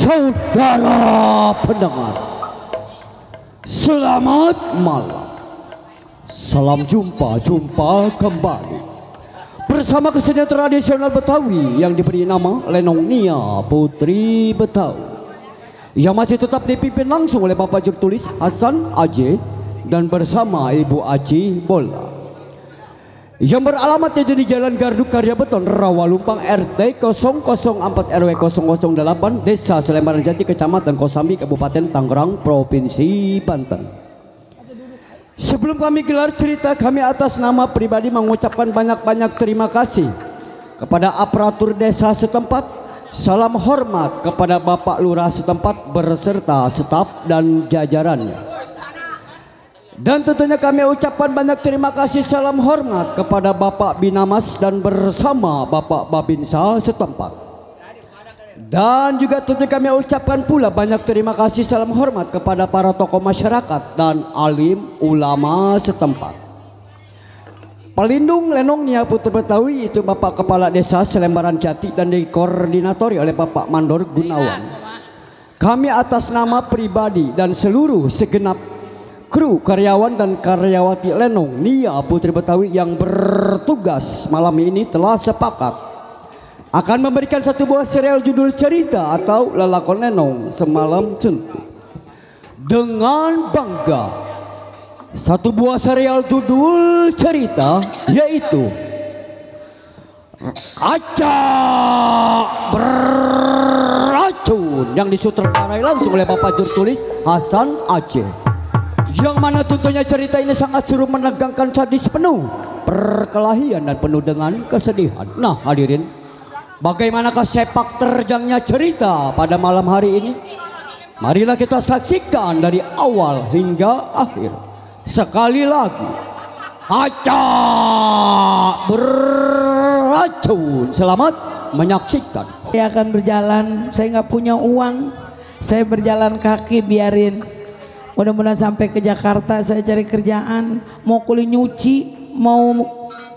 Saudara pendengar, selamat malam. Salam jumpa kembali bersama kesenian tradisional Betawi yang diberi nama Lenong Nia Putri Betawi, yang masih tetap dipimpin langsung oleh Bapak Jurtulis Hasan Aje dan bersama Ibu Aci Bola, yang beralamat di Jalan Gardu Karya Beton, Rawalumpang, RT 004 RW 008, Desa Selembaran Jati, Kecamatan Kosambi, Kabupaten Tangerang, Provinsi Banten. Sebelum kami gelar cerita, kami atas nama pribadi mengucapkan banyak-banyak terima kasih kepada aparatur desa setempat. Salam hormat kepada Bapak Lurah setempat berserta staf dan jajarannya. Dan tentunya kami ucapkan banyak terima kasih, salam hormat kepada Bapak Binamas dan bersama Bapak Babinsa setempat. Dan juga tentu kami ucapkan pula banyak terima kasih, salam hormat kepada para tokoh masyarakat dan alim ulama setempat. Pelindung Lenong Nia Putri Betawi itu Bapak Kepala Desa Selembaran Jati dan dikoordinatori oleh Bapak Mandor Gunawan. Kami atas nama pribadi dan seluruh segenap kru karyawan dan karyawati Lenong Nia Putri Betawi yang bertugas malam ini telah sepakat akan memberikan satu buah serial judul cerita atau lelakon Lenong Semalam Suntuk. Dengan bangga, satu buah serial judul cerita yaitu Kaca Beracun yang disutradarai langsung oleh Bapak Jurtulis Hasan Aceh, yang mana tentunya cerita ini sangat seru, menegangkan, sadis, penuh perkelahian dan penuh dengan kesedihan. Nah hadirin, bagaimanakah sepak terjangnya cerita pada malam hari ini? Marilah kita saksikan dari awal hingga akhir. Sekali lagi, Kaca Beracun. Selamat menyaksikan. Saya akan berjalan, saya nggak punya uang, saya berjalan kaki, biarin. Mudah-mudahan sampai ke Jakarta. Saya cari kerjaan, mau kuliah nyuci,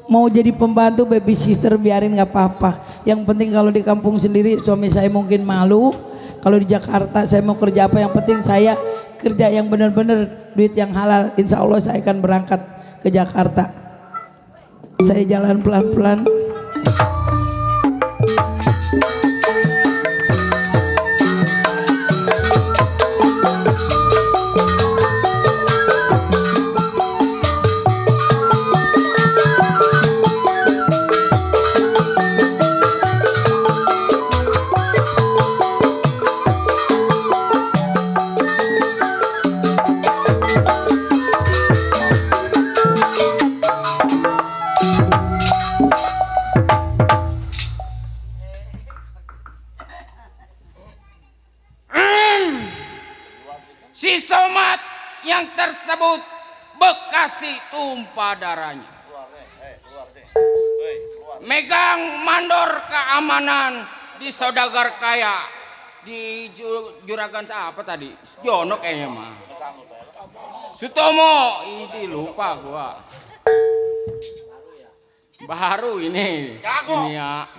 mau jadi pembantu, baby sister, biarin nggak apa-apa. Yang penting kalau di kampung sendiri suami saya mungkin malu. Kalau di Jakarta saya mau kerja apa, yang penting saya kerja yang benar-benar duit yang halal. Insya Allah saya akan berangkat ke Jakarta. Saya jalan pelan-pelan. Si Somad yang tersebut Bekasi tumpah darahnya, megang mandor keamanan di saudagar kaya di juragan apa tadi, Jono kayaknya mah, Sutomo, ini lupa gua, baru ini ya.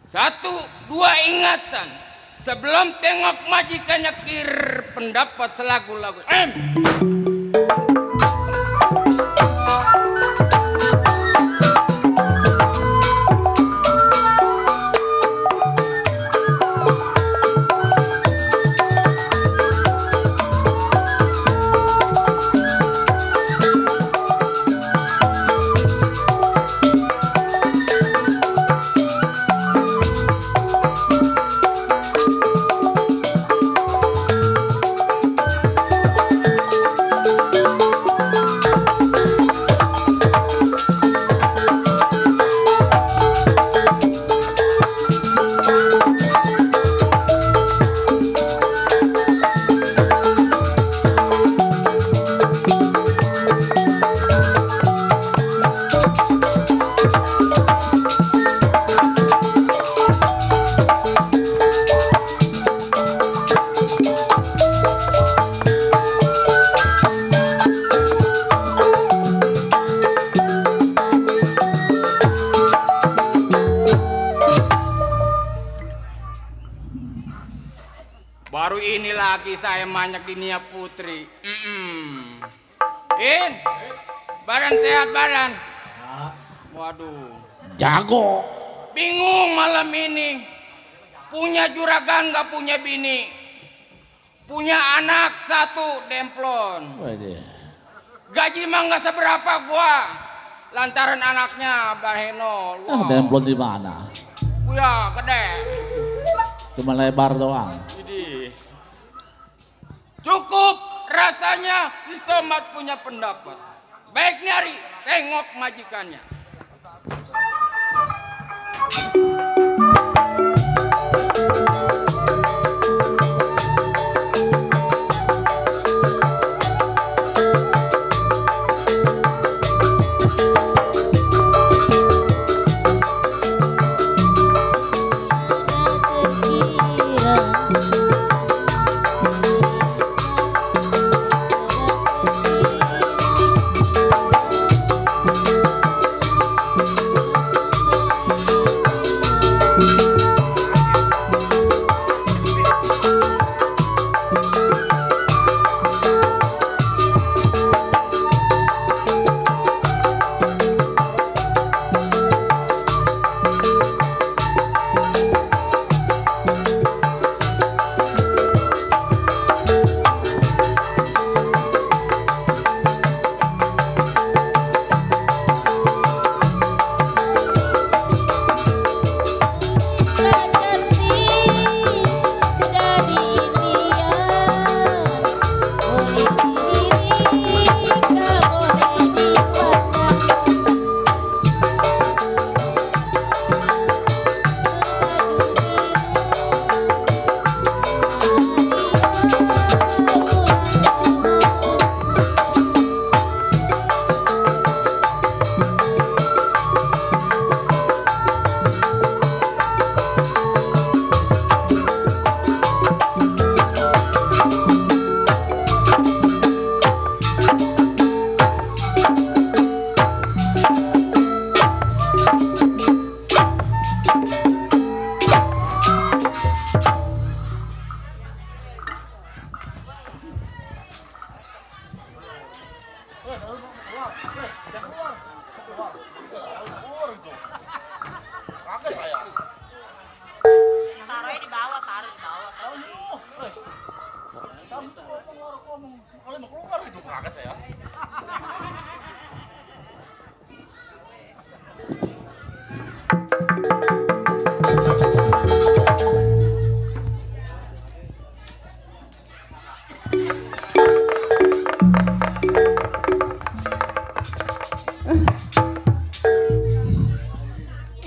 Satu dua ingatan sebelum tengok majikannya kir pendapat selagu lagu. Baru ini lagi saya manyak di Nia Putri. In, badan sehat badan. Waduh, Jago. bingung malam ini. Punya juragan gak punya bini. Punya anak satu demplon. Waduh. Gaji mah gak seberapa gua. Lantaran anaknya Baheno. Ah, demplon di mana? Ya gede. Cuma lebar doang. Jadi cukup rasanya si Somad punya pendapat. Baik nyari, tengok majikannya.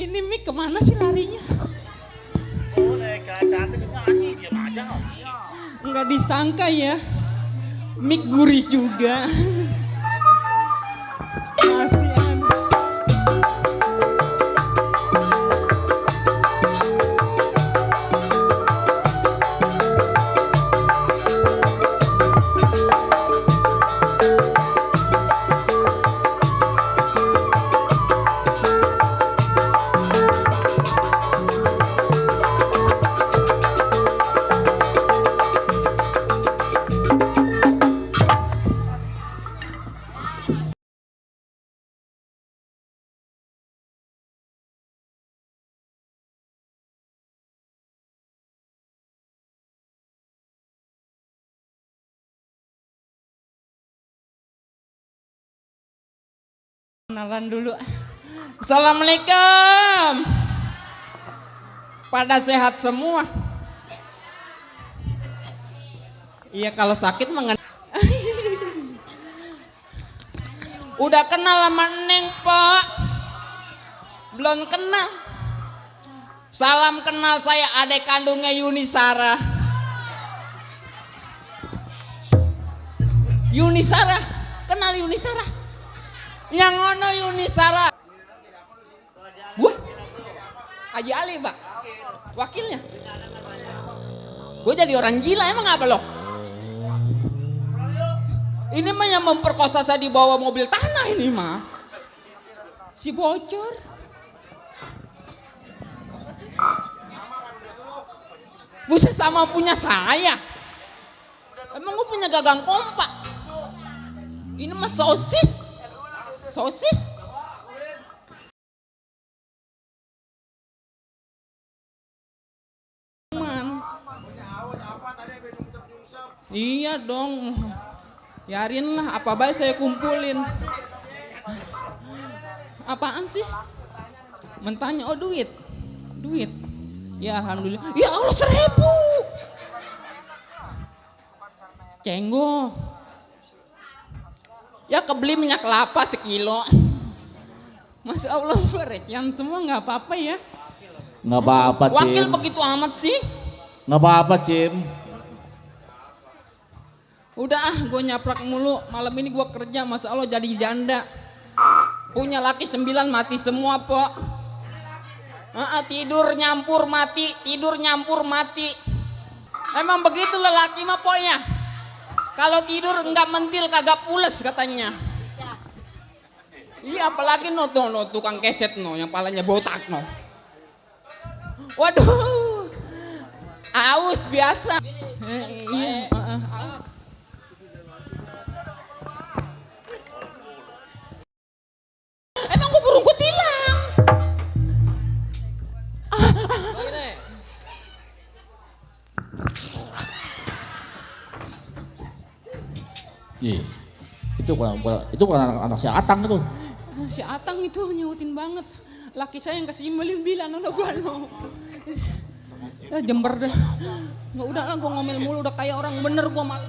Ini Mik kemana sih larinya? Nggak disangka ya, Mik gurih juga. Masih ada. Kenalan dulu. Assalamualaikum. Pada sehat semua? Iya, kalau sakit mengen. Udah kenal sama Neng, Pak? Belum kenal. Salam kenal, saya adik kandungnya Yuni Sarah. Yuni Sarah, kenal Yuni Sarah? Yang ngono Yuni Sarah. Gua Haji Ali, Pak. Wakilnya. Gue jadi orang gila emang apa lo? Ini mah yang memperkosa saya dibawa mobil tanah ini mah. Si bocor. Buset, sama punya saya. namanya gagang kompak. Ini mah sosis. Sosis. Iya dong. Yarin lah, apa baik saya kumpulin. Apaan sih? Mentanya, oh duit. Duit. Ya alhamdulillah. Ya Allah 1.000. Cenggo. Ya kebeli minyak kelapa sekilo. Masya Allah, recehan semua nggak apa-apa ya. Nggak apa-apa, Wakil Cim. begitu amat sih. Nggak apa-apa, Cim. Udah gue nyaprak mulu. Malam ini gue kerja, Masya Allah jadi janda. Punya laki 9 mati semua, Pok. Tidur nyampur mati, tidur nyampur mati. Emang begitu lelaki mah, Pok ya. Kalau tidur enggak mentil kagak pules katanya. Iya, apalagi no tukang keset no yang palanya botak no. Waduh. Aus biasa. Iya. Emang gue burung kutilang. Iya. Itu bukan anak si Atang itu. Si Atang itu nyautin banget. Laki saya yang kasih beli-bilan udah gua no. Jember dah. Nggak udah lah gua ngomel mulu udah kayak orang bener gua mal.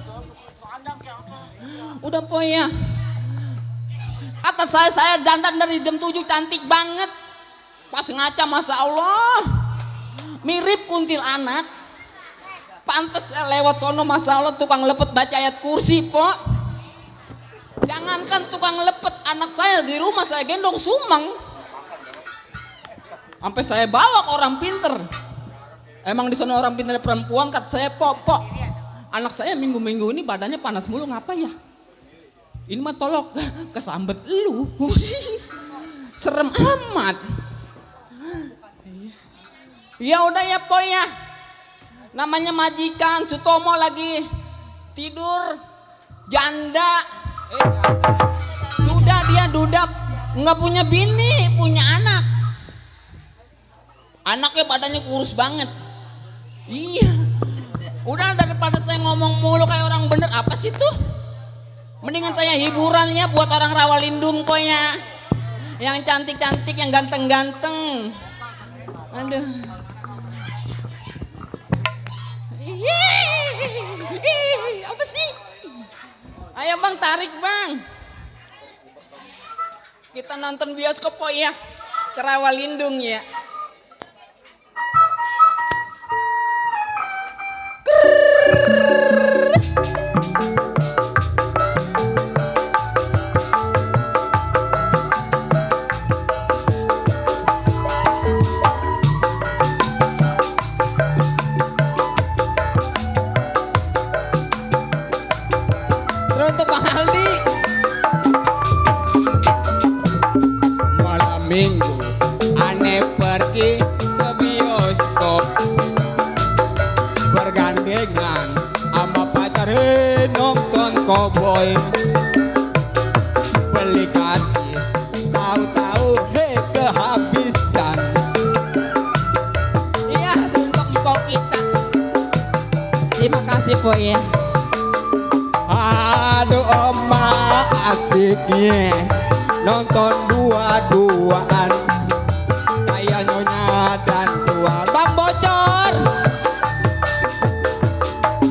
Udah po ya. Kata saya dandan dari jam 7 cantik banget. Pas ngaca Masya Allah. Mirip kuntilanak. Pantes lewat sono Masya Allah tukang lepet baca ayat kursi po. Jangankan tukang lepet, anak saya di rumah saya gendong sumang. Sampai saya bawa ke orang pinter. Emang di sana orang pinter perempuan, kata saya pok. Anak saya minggu-minggu ini badannya panas mulu, ngapa ya? Ini mah tolok kesambet lu. Serem amat. Ya udah ya po ya. Namanya majikan Sutomo lagi tidur janda. Duda nggak punya bini, punya anak. Anaknya badannya kurus banget. Iya. Udah daripada saya ngomong mulu kayak orang bener, apa sih tuh? Mendingan saya hiburannya buat orang Rawalindung pokoknya. Yang cantik-cantik, yang ganteng-ganteng. Aduh. Apa sih? Ayo bang, tarik bang. Kita nonton bioskop po ya. Ke Rawalindung ya. Terus untuk Bang Aldi. Malam minggu aneh pergi ke bioskop, bergandengan sama pacar nonton cowboy. Beli kaki tahu-tahu kehabisan. Iya untuk empok kita. Terima kasih po ya. Aduh oma asiknya nonton dua-duaan kayak nyonya dan tua. Bang bocor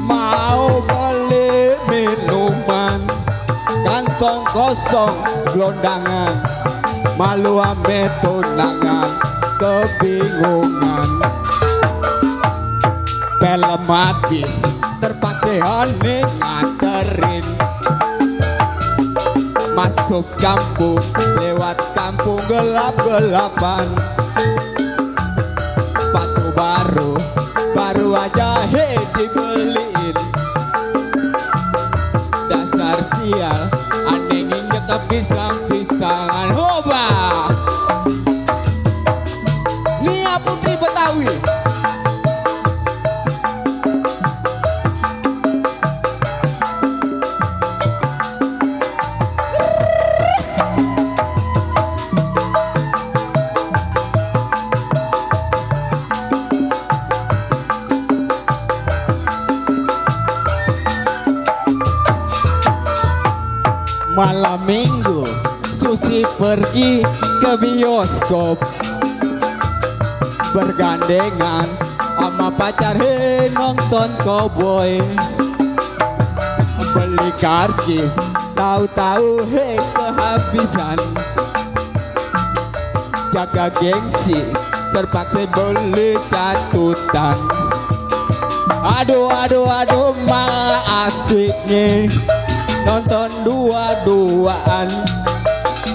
mau beli minuman, kantong kosong gelondangan, malu ame tunangan kebingungan. Film habis terpaksa hening nganterin, masuk kampung lewat kampung gelap-gelapan. Sepatu baru aja dibeliin. Dasar sial, aneh nginjek ke pisang-pisangan. Hoba Nia Putri Betawi. Malam minggu Susi pergi ke bioskop bergandengan sama pacar nonton cowboy. Beli karcis tahu-tahu kehabisan. Jaga gengsi terpaksa beli catutan. Aduh mah asiknya nonton dua-duaan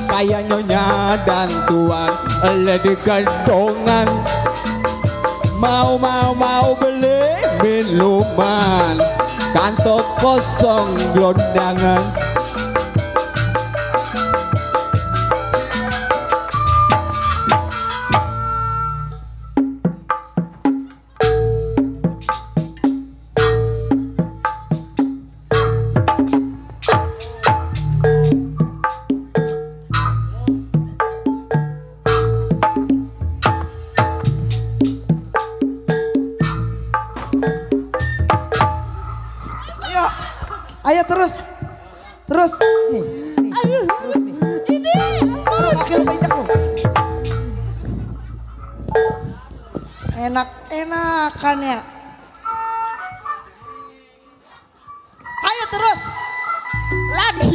kayak nyonya dan tuan di gendongan. Mau beli minuman kantong kosong gelondangan. Ayo terus. Nih. Terus nih. Pakil banyak lu. Enak-enakan ya. Ayo terus. Lagi.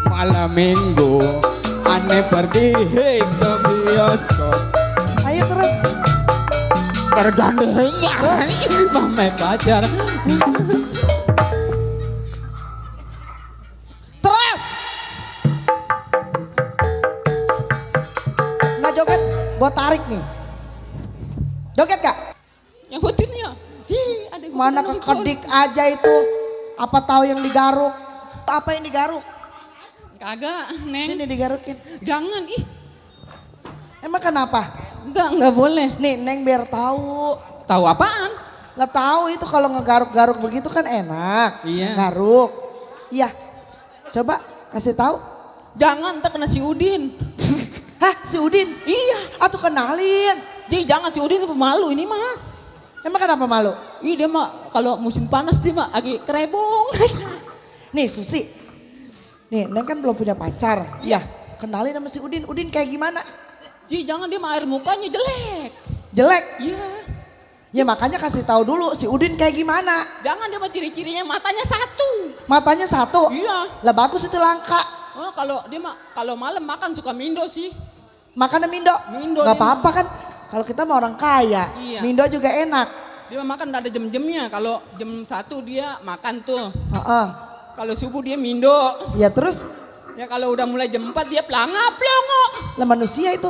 Malam minggu aneh pergi ke bioskop Ayo terus. bergandengan sama pacar. Terus. Nggak joget, buat tarik nih. Joget gak? Nyahutinnya. Ada yang Mana ngomong kekedik aja itu. Apa tahu yang digaruk? Apa yang digaruk? Kagak, Neng. Sini digarukin. Jangan, ih. Emang kenapa? Enggak boleh. Nih Neng biar tahu. Tahu apaan? Lah tahu itu kalau ngegaruk-garuk begitu kan enak. Iya. Garuk. Iya. Coba kasih tahu. Jangan, ntar kena si Udin. Hah, si Udin? Iya. Atuh kenalin. Jadi jangan, si Udin itu pemalu ini mah. Emang kenapa malu? Ih, dia mah kalau musim panas dia mah lagi kerebong. Nih Susi. Nih Neng kan belum punya pacar. Iya. Kenalin sama si Udin. Udin kayak gimana? Ji, jangan, dia mah air mukanya jelek. Jelek. Iya. Ya makanya kasih tahu dulu si Udin kayak gimana. Jangan, dia mah ciri-cirinya matanya satu. Matanya satu. Iya. Lah bagus itu langka. Oh, kalau dia mah kalau malam makan suka mindo sih. Makannya Mindo. Mindo Gak dia. apa-apa kan. Kalau kita mah orang kaya. Iya. Mindo juga enak. Dia mah makan ada jam-jamnya. Kalau jam 1 dia makan tuh. Heeh. Kalau subuh dia mindo. Ya terus. Ya kalau udah mulai jam 4 dia pelongo. Lah manusia itu.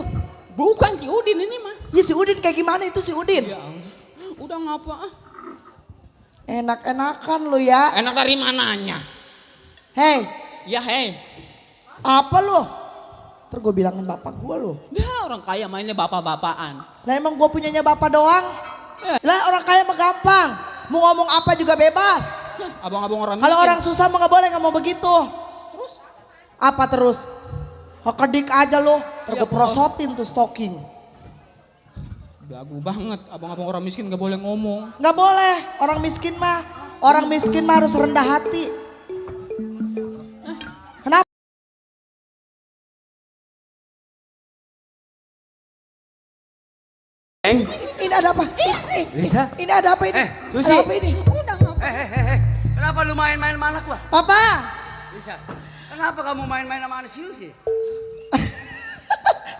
Bukan si Udin ini mah. Ya si Udin kayak gimana itu si Udin? Ya, udah ngapa? Enak-enakan lu ya. Enak dari mananya? Hei, Ya hei. apa lu? Ntar gue bilangin bapak gue lu. Ya orang kaya mainnya bapak-bapakan. Lah emang gue punyanya bapak doang? Lah orang kaya mah gampang. Mau ngomong apa juga bebas. Abang-abang orang Kalau miskin. orang susah mah gak boleh, gak mau begitu. Terus? Apa terus? Kedik aja lo, ntar Ya, gue prosotin tuh stocking. Belagu banget, abang-abang orang miskin gak boleh ngomong. Gak boleh, orang miskin mah harus rendah hati. Kenapa? Ini ada apa? Lisa? Ini ada apa ini? Susi. Ada apa ini? Kenapa lu main-main sama anak gua? Papa, Bisa. Kenapa kamu main-main sama anak si Lucy?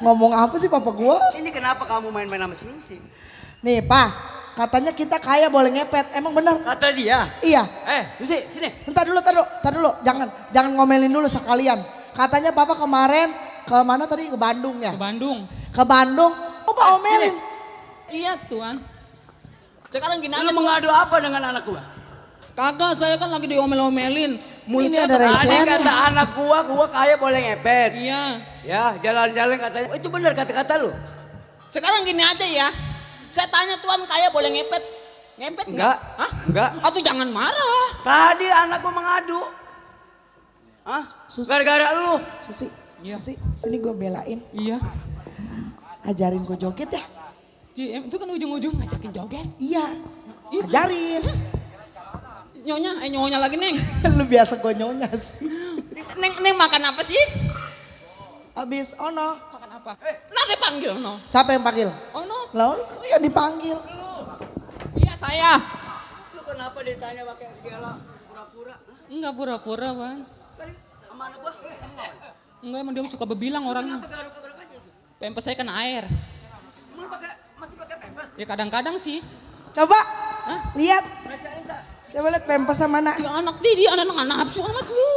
ngomong apa sih papa gua? Ini kenapa kamu main-main sama si Lucy? Nih pa, katanya kita kaya boleh ngepet, emang benar? Kata dia. Iya. Lucy, sini. Entar dulu, jangan ngomelin dulu sekalian. Katanya papa kemarin ke mana tadi, ke Bandung ya? Ke Bandung. Ke Bandung, apa omelin? Iya tuan. Sekarang gini aja Lu tuan. mengadu apa dengan anak gua? Kagak, saya kan lagi diomel-omelin. Ini ada Tadi recehan. kata anak gua kaya boleh ngepet. Iya. Ya, jalan-jalan katanya. Itu benar kata-kata lu. Sekarang gini aja ya. Saya tanya Tuan kaya boleh ngepet? Ngepet Enggak. Hah? Enggak. Atau jangan marah. Tadi anak gua mengadu. Hah? Gara-gara lu. Susi, Susi, sini gue belain. Iya. Ajarin gue joget ya. Itu kan ujung-ujung ngajakin joget. Iya, ajarin. Nyonya lagi Neng. Lu biasa gue nyonya sih. Neng makan apa sih? Abis Ono, Makan apa? Nanti panggil no. siapa yang panggil? Oh no. Lalu yang dipanggil. Iya saya. Lu kenapa ditanya pakai segala pura-pura? Enggak pura-pura, Bang. Tadi sama anak gua. Enggak, emang dia suka bebilang orangnya. Kenapa garuk-garuk aja? Pempes saya kena air. Lu masih pakai pempes? Ya kadang-kadang sih. Coba, lihat. Risa. Coba lihat pempesnya mana. Ya anak dia anak nafsu amat lu.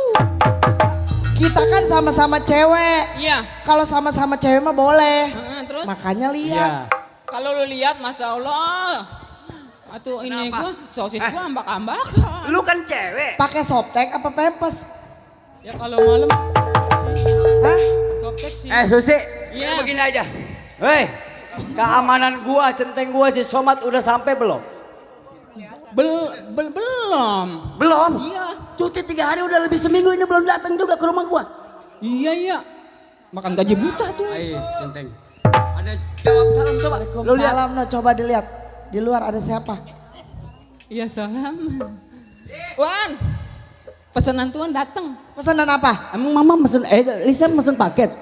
Kita kan sama-sama cewek. Iya. Kalau sama-sama cewek mah boleh. Terus Makanya lihat. kalau lu lihat Masya Allah. Atuh ini Kenapa? gua sosis gua ambak-ambak. Lu kan cewek. Pakai softtek apa pempes? Ya kalau malam Hah? softtek sih. Susi. Iya. Begini aja. Hei, keamanan gua, centeng gua si Somat udah sampai belum? Belum. Belum. Iya. Cuti 3 hari udah lebih seminggu ini belum datang juga ke rumah gua. Iya. Makan gaji buta tuh. Ayo, centeng. Ada jawab salam coba. Lu lihat. Waalaikumsalam, no, coba dilihat. Di luar ada siapa? Iya salam. Wan. Pesanan Tuan datang. Pesanan apa? Emang mama mesen, Lisa mesen paket?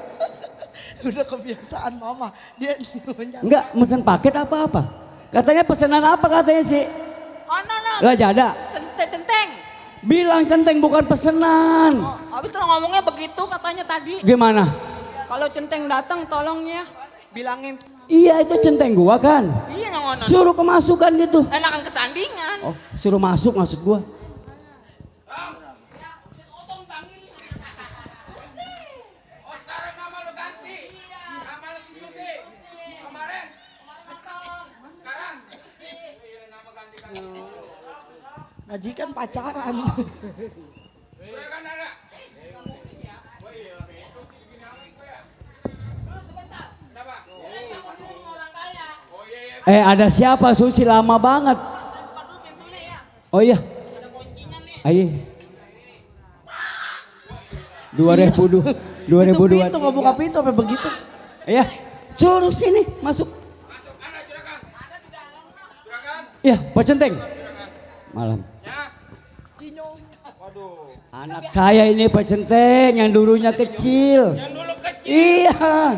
Udah kebiasaan mama. Dia nyonya. Enggak, mesen paket apa-apa. Katanya pesanan apa katanya sih? Oh no. Lah jada. Centeng. Bilang centeng bukan pesenan. Habis tuh ngomongnya begitu katanya tadi. Gimana? Kalau centeng datang tolongnya bilangin. Iya itu centeng gua kan. Iya ngono. Suruh kemasukan gitu. Enakan kesandingan. Oh, suruh masuk maksud gua. Majikan pacaran. Ada siapa Susi lama banget. Oh iya. Ayo. 2002. Itu pintu nggak buka pintu apa begitu? Iya. Suruh sini masuk. Iya, Pak Centeng. Malam. Anak saya ini Pak Centeng yang dulunya kecil. Iya.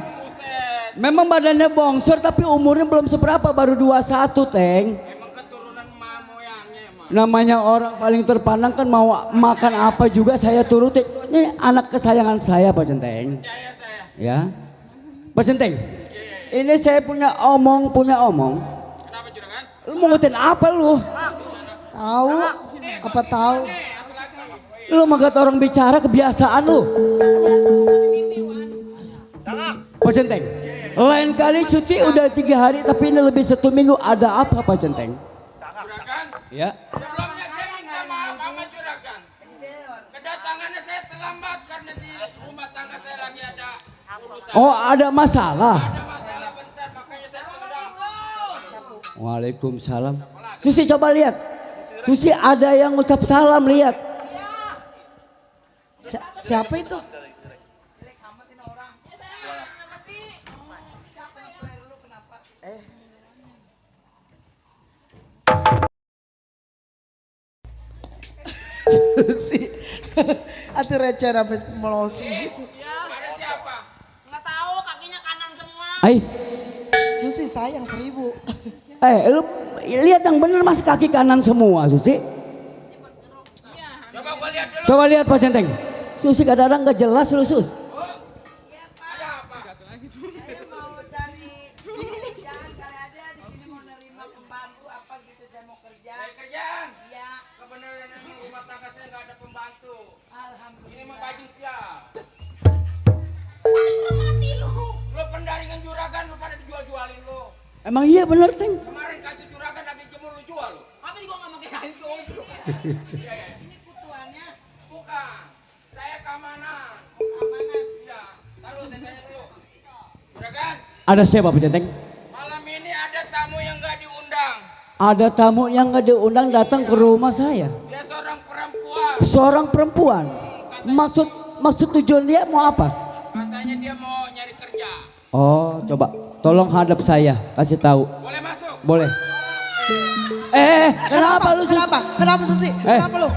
Memang badannya bongsor tapi umurnya belum seberapa, baru 21 Teng. Namanya orang paling terpandang kan mau makan apa juga saya turutin. Ini anak kesayangan saya Pak Centeng. Ya. Pak Centeng. Ini saya punya omong. Lu mau ngutin apa lu? Tahu? Apa tahu? Lu magat orang bicara kebiasaan lu. Pak Centeng. Lain kali cuti udah 3 hari tapi ini lebih 1 minggu. Ada apa Pak Centeng? Ya. Sebelumnya saya minta maaf sama Juragan. Kedatangannya saya terlambat karena di rumah tangga saya lagi ada urusan. Oh ada masalah. Ada masalah bentar makanya saya tendang. Waalaikumsalam. Susi coba lihat. Susi ada yang ngucap salam, lihat. Siapa itu? Susi. Atuh receh sampai melosu gitu. Ada siapa? Nggak tahu kakinya kanan semua. Ay, Susi sayang 1000. lu lihat yang bener mas, kaki kanan semua Susi. Coba gua lihat dulu. Coba lihat Pak Centeng. Susi kadang-kadang nggak jelas lu Sus. Kerjaan. Iya. Kebenaran ini rumah tangga saya nggak ada pembantu. Alhamdulillah. Ini mah bajing siap. Mati lu. Lu pendaringan Juragan lu pada dijual-jualin lu. Emang iya bener Teng. Kemarin kacu Juragan lagi jemur lu jual lu. Aku juga nggak mau kayak gitu. Ini kutuannya. Bukan. Ada siapa Pak Centeng? Malam ini ada tamu yang gak diundang. Ada tamu yang nggak diundang datang ke rumah saya. Dia seorang perempuan. Seorang perempuan. Maksud tujuan dia mau apa? Katanya dia mau nyari kerja. Oh, coba tolong hadap saya, kasih tahu. Boleh masuk? Boleh. Kenapa lu? Kenapa Susi? Kenapa lu?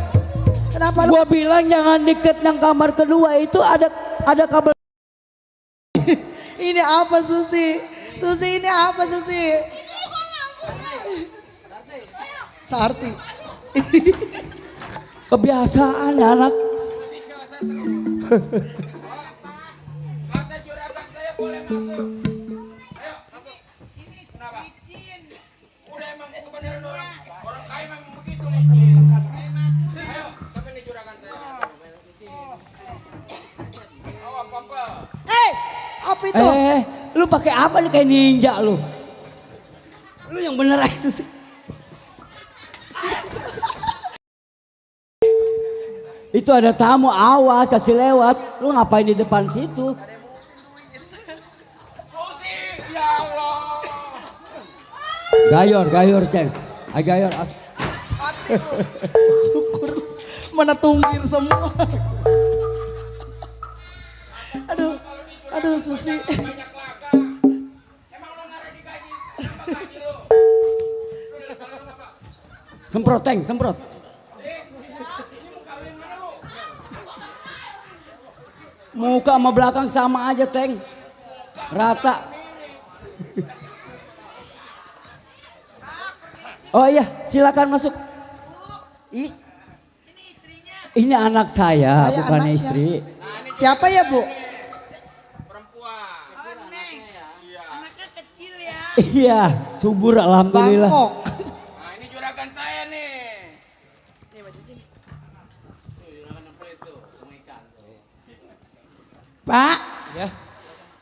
Kenapa lu? Gua bilang jangan deket yang kamar kedua itu ada kabel. Ini apa Susi? Susi ini apa Susi? Sarti. Kebiasaan anak. Kata juragan saya boleh masuk. Ayo masuk. Kenapa? Udah emang kebenaran orang kaya memang begitu nih. Ayo sampai nih juragan saya. Awas papa. Apa itu? Lu pakai apa nih kayak ninja lu? Lu yang bener aja sih. Itu ada tamu, awas kasih lewat. Lu ngapain di depan situ? Susi, ya Allah. Gayor, Ceng. Gayor. Syukur mana tunggir semua. Aduh Susi. Banyak laka. Emang lo nggak ada digaji? Kenapa gaji lo? Semprot, Teng, semprot. Muka sama belakang sama aja, Teng. Rata. Oh iya, silakan masuk. Ih, Ini anak saya, Saya bukan anaknya. istri. siapa ya Bu? Perempuan. Iya, subur alhamdulillah. Bangkok. Nah ini juragan saya nih. Pak, Ya.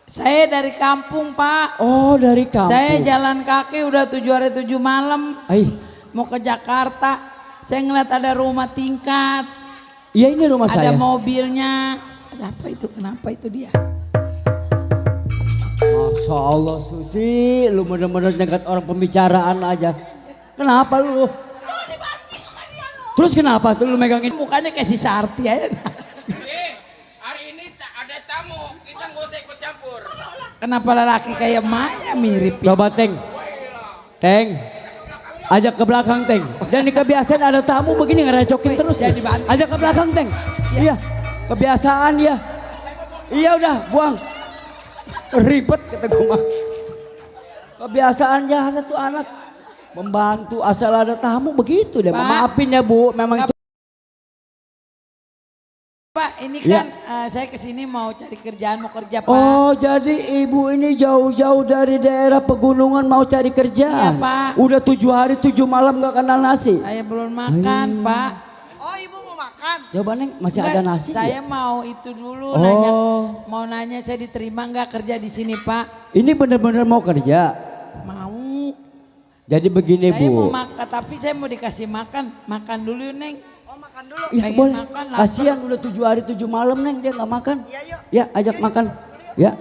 saya dari kampung Pak. Oh, dari kampung. Saya jalan kaki udah 7 hari 7 malam. Mau ke Jakarta. Saya ngeliat ada rumah tingkat. Iya, ini rumah Ada saya. mobilnya. Siapa itu? Kenapa itu dia? Masya Allah Susi, lu bener-bener nyegat orang pembicaraan aja. Kenapa lu? Terus kenapa tuh lu megangin? Mukanya kayak si Sarti aja. Hari ini ada tamu, kita nggak usah ikut campur. Kenapa lelaki kayak emaknya mirip ya? Coba Teng. Teng. Ajak ke belakang Teng. Dan kebiasaan ada tamu begini ngerecokin terus. Jangan dibanting. Ajak ke belakang Teng. Iya. Kebiasaan ya. Iya udah buang. Ribet kata gue mah. Kebiasaan jahat satu anak. Membantu asal ada tamu begitu deh. Pak. Maafin ya Bu, memang itu. Pak, ini Ya. kan saya kesini mau cari kerjaan, mau kerja Pak. Oh jadi ibu ini jauh-jauh dari daerah pegunungan mau cari kerjaan. Iya, Pak. Udah 7 hari 7 malam gak kenal nasi. Saya belum makan Pak. Oh ibu mau makan? Coba Neng masih Enggak, ada nasi saya ya? mau itu dulu Oh. nanya, mau nanya saya diterima nggak kerja di sini Pak? Ini bener-bener mau kerja. Mau. Jadi begini Saya mau Bu. makan, tapi saya mau dikasih makan dulu yuk, Neng. Oh makan dulu. Ya pengen boleh. makan, lapar. Kasihan udah 7 hari 7 malam Neng dia nggak makan. Iya yuk. Ya ajak makan. Ya.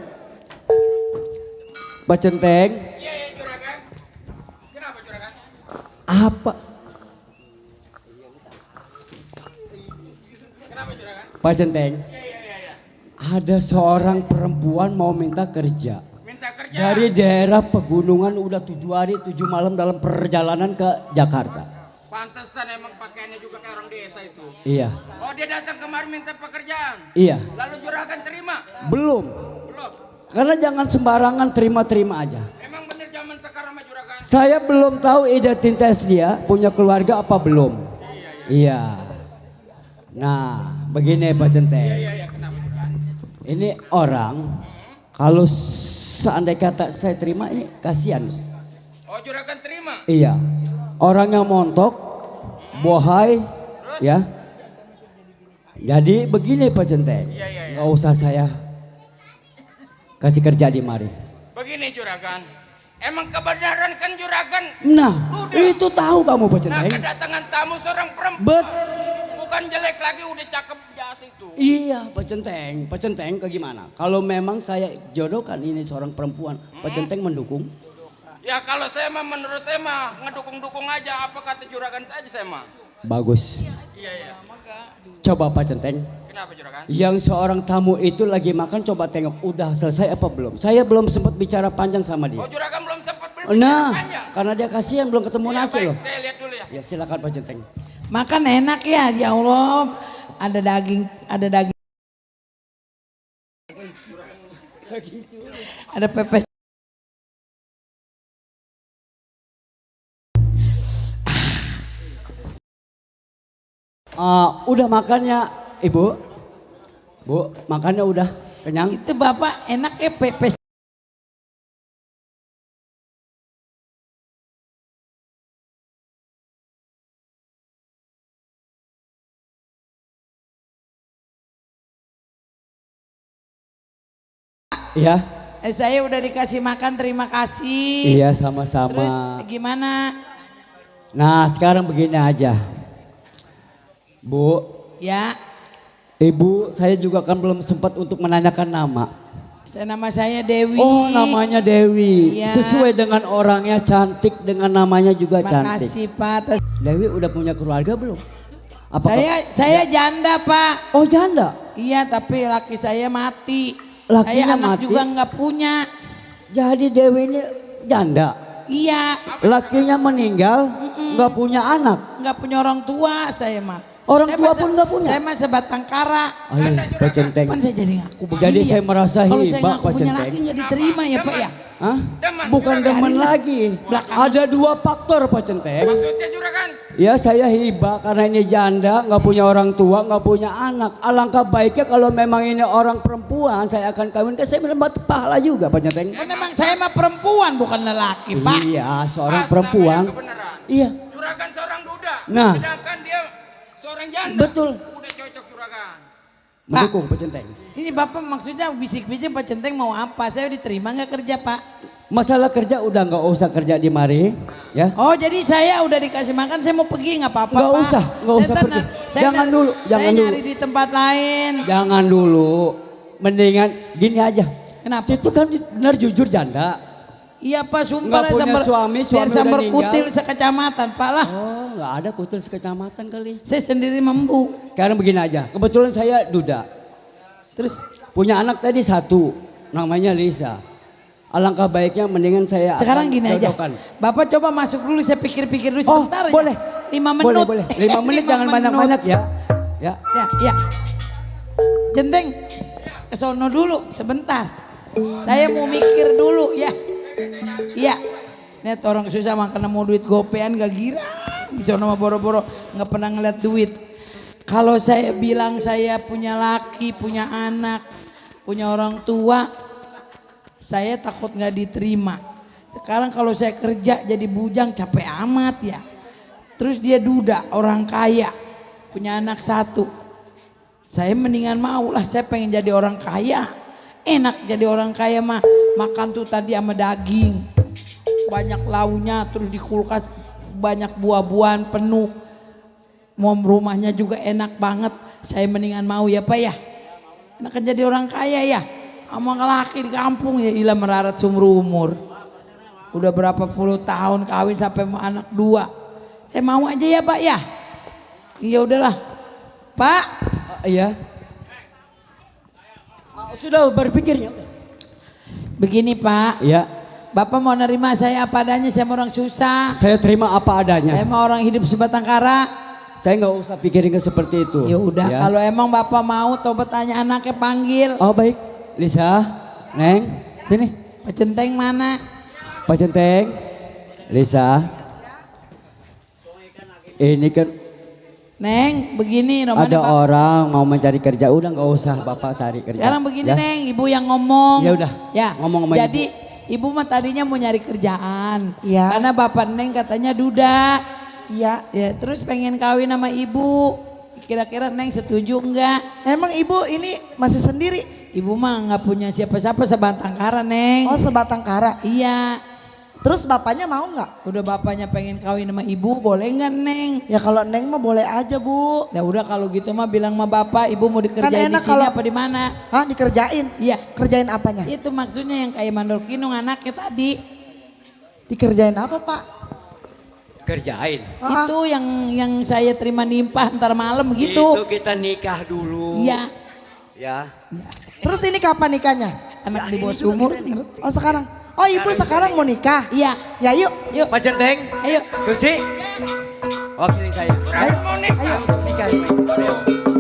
Pak Centeng. Iya ya juragan. Kenapa juragan? Apa? Kenapa juragan? Pak Centeng. Iya. Ada seorang perempuan mau minta kerja. Minta kerja. Dari daerah pegunungan udah 7 hari 7 malam dalam perjalanan ke Jakarta. Pantesan emang pakaiannya juga kayak orang desa itu. Iya. Oh dia datang kemarin minta pekerjaan. Iya. Lalu juragan terima? Belum. Belum. Karena jangan sembarangan terima-terima aja. Emang bener zaman sekarang sama juragan? Saya belum tahu identitas dia punya keluarga apa belum. Iya. Nah, begini Pak Centeng. Iya kenapa juragan? Ini orang kalau seandai kata saya terima ini kasihan. Oh juragan terima? Iya. Orang yang montok, bohai, ya. Jadi begini Pak Centeng. Iya. Nggak usah saya kasih kerja di mari. Begini juragan. Emang kebenaran kan juragan? Nah, itu tahu kamu Pak Nah Centeng. kedatangan tamu seorang perempuan. Bet, Bukan bukan jelek lagi, udah cakep jas itu. Iya, Pak Centeng ke gimana? Kalau memang saya jodohkan ini seorang perempuan, Pak Centeng mendukung? Ya kalau saya mah menurut saya mah ngedukung-dukung aja, apa kata juragan saja saya mah. Bagus. Iya. Coba Pak Centeng, Kenapa juragan? yang seorang tamu itu lagi makan, coba tengok udah selesai apa belum? Saya belum sempat bicara panjang sama dia. Oh juragan belum sempat berbicara Nah, panjang. karena dia kasihan belum ketemu Ya, nasi baik, loh. saya lihat dulu ya. Ya silakan Pak Centeng. Makan enak ya Allah. Ada daging. Ada pepes. Udah makannya Ibu? Bu, makannya udah kenyang? Itu Bapak enaknya pepes. Iya. Saya udah dikasih makan, terima kasih. Iya Terus sama-sama. gimana? Nah sekarang begini aja. Bu, Ya, Ibu saya juga kan belum sempat untuk menanyakan nama. nama saya Dewi. Oh namanya Dewi. Iya. Sesuai dengan orangnya cantik, dengan namanya juga cantik. Makasih Pak. Dewi udah punya keluarga belum? Apakah- Saya janda Pak. Oh janda? Iya tapi laki saya mati. Lakinya Saya anak mati? juga nggak punya. Jadi Dewi ini janda? Iya, Lakinya meninggal, nggak punya anak? nggak punya orang tua saya mah. Orang Saya tua mah pun nggak punya? Saya mah sebatang kara. Ayo Pak Centeng. Kan saya jadi ngaku begini Jadi ya. saya merasa Kalau saya hibah ngaku Pak punya Centeng. laki nggak diterima ya Pak ya. Hah? Demen, Bukan juragan. demen lagi. Belakangan. Ada dua faktor Pak Centeng. Maksudnya juragan? Ya saya hibah karena ini janda, nggak punya orang tua, nggak punya anak. Alangkah baiknya kalau memang ini orang perempuan, saya akan kawinkan. Saya mendapat pahala juga Pak Centeng. Kan memang saya mah perempuan bukan lelaki Pak. Iya, seorang Pas perempuan. namanya kebenaran. Iya, Juragan seorang duda. Nah. Sedangkan dia seorang janda. betul. Udah cocok juragan. Mendukung Pak Centeng. Ini Bapak maksudnya bisik-bisik Pak Centeng mau apa? Saya diterima nggak kerja Pak? Masalah kerja udah nggak usah kerja di mari, ya. Oh jadi saya udah dikasih makan saya mau pergi nggak apa-apa Nggak Pak? usah, nggak Saya usah tenang, pergi. saya Jangan nar- dulu, Saya jangan dulu. nyari di tempat lain. Jangan dulu, mendingan gini aja. Kenapa? Situ kan benar jujur janda. Iya Pak sumpah Nggak punya suami biar udah sambar meninggal. kutil sekecamatan Pak lah. Oh, nggak ada kutil sekecamatan kali. Saya sendiri membu. Sekarang begini aja, kebetulan saya duda. Terus Punya anak tadi satu, namanya Lisa. Alangkah baiknya mendingan saya sekarang akan gini aja. jodohkan. Bapak coba masuk dulu saya pikir-pikir dulu Oh, sebentar boleh. aja. 5 Boleh, menit. boleh. 5 menit 5 jangan menit. banyak-banyak ya. Ya. Ya. Jenteng. Ke sono dulu sebentar. Saya mau mikir dulu ya. Iya. Net orang susah makan mau duit gopean gak girang. Di sono mah boro-boro nggak pernah ngeliat duit. Kalau saya bilang saya punya laki, punya anak, punya orang tua, saya takut nggak diterima. Sekarang kalau saya kerja jadi bujang capek amat ya. Terus dia duda, orang kaya, punya anak satu. Saya mendingan mau lah, saya pengen jadi orang kaya. Enak jadi orang kaya mah, makan tuh tadi sama daging. Banyak launya, terus di kulkas banyak buah-buahan penuh. Mau rumahnya juga enak banget. Saya mendingan mau ya Pak ya. Enak kan jadi orang kaya ya. Sama laki di kampung ya ilah merarat seumur umur. Udah berapa puluh tahun kawin sampai mau anak 2. Saya mau aja ya Pak ya. Iya udahlah. Pak. Iya. Sudah berpikirnya. Begini Pak. Iya. Bapak mau nerima saya apa adanya, saya mau orang susah. Saya terima apa adanya. Saya mau orang hidup sebatang kara. Saya nggak usah pikirin ke seperti itu. Ya udah kalau emang Bapak mau coba tanya anaknya panggil. Oh baik, Lisa, Neng, sini. Pak Centeng mana? Pak Centeng, Lisa. Ini kan Neng, begini ada namanya Pak. orang mau mencari kerja, udah nggak usah Bapak cari kerja. Sekarang begini ya? Neng, Ibu yang ngomong. Ya udah, Ya. ngomong sama Jadi Ibu mah tadinya mau nyari kerjaan. Iya. Karena Bapak Neng katanya duda. Iya. Ya, terus pengen kawin sama Ibu. Kira-kira Neng setuju enggak? Emang ibu ini masih sendiri? Ibu mah nggak punya siapa-siapa sebatang kara Neng. Oh sebatang kara. Iya. Terus bapaknya mau nggak? Udah bapaknya pengen kawin sama ibu, boleh nggak Neng? Ya kalau Neng mah boleh aja Bu. Nah udah kalau gitu mah bilang sama bapak, ibu mau dikerjain di enak sini kalau- apa di mana? Hah, dikerjain? Iya. Kerjain apanya? Itu maksudnya yang kayak mandor kinung anaknya tadi. Dikerjain apa Pak? Kerjain. Ah. Itu yang saya terima nimpah ntar malam Itu gitu. kita nikah dulu. Iya. Ya. Terus ini kapan nikahnya? Anak di bawah umur ngerti. Oh sekarang? Oh ibu sekarang mau nikah? Iya. Ya yuk. Yuk. Pak Centeng. Ayo. Susi. Wakilin saya. Ayo. Ayo. Nikah.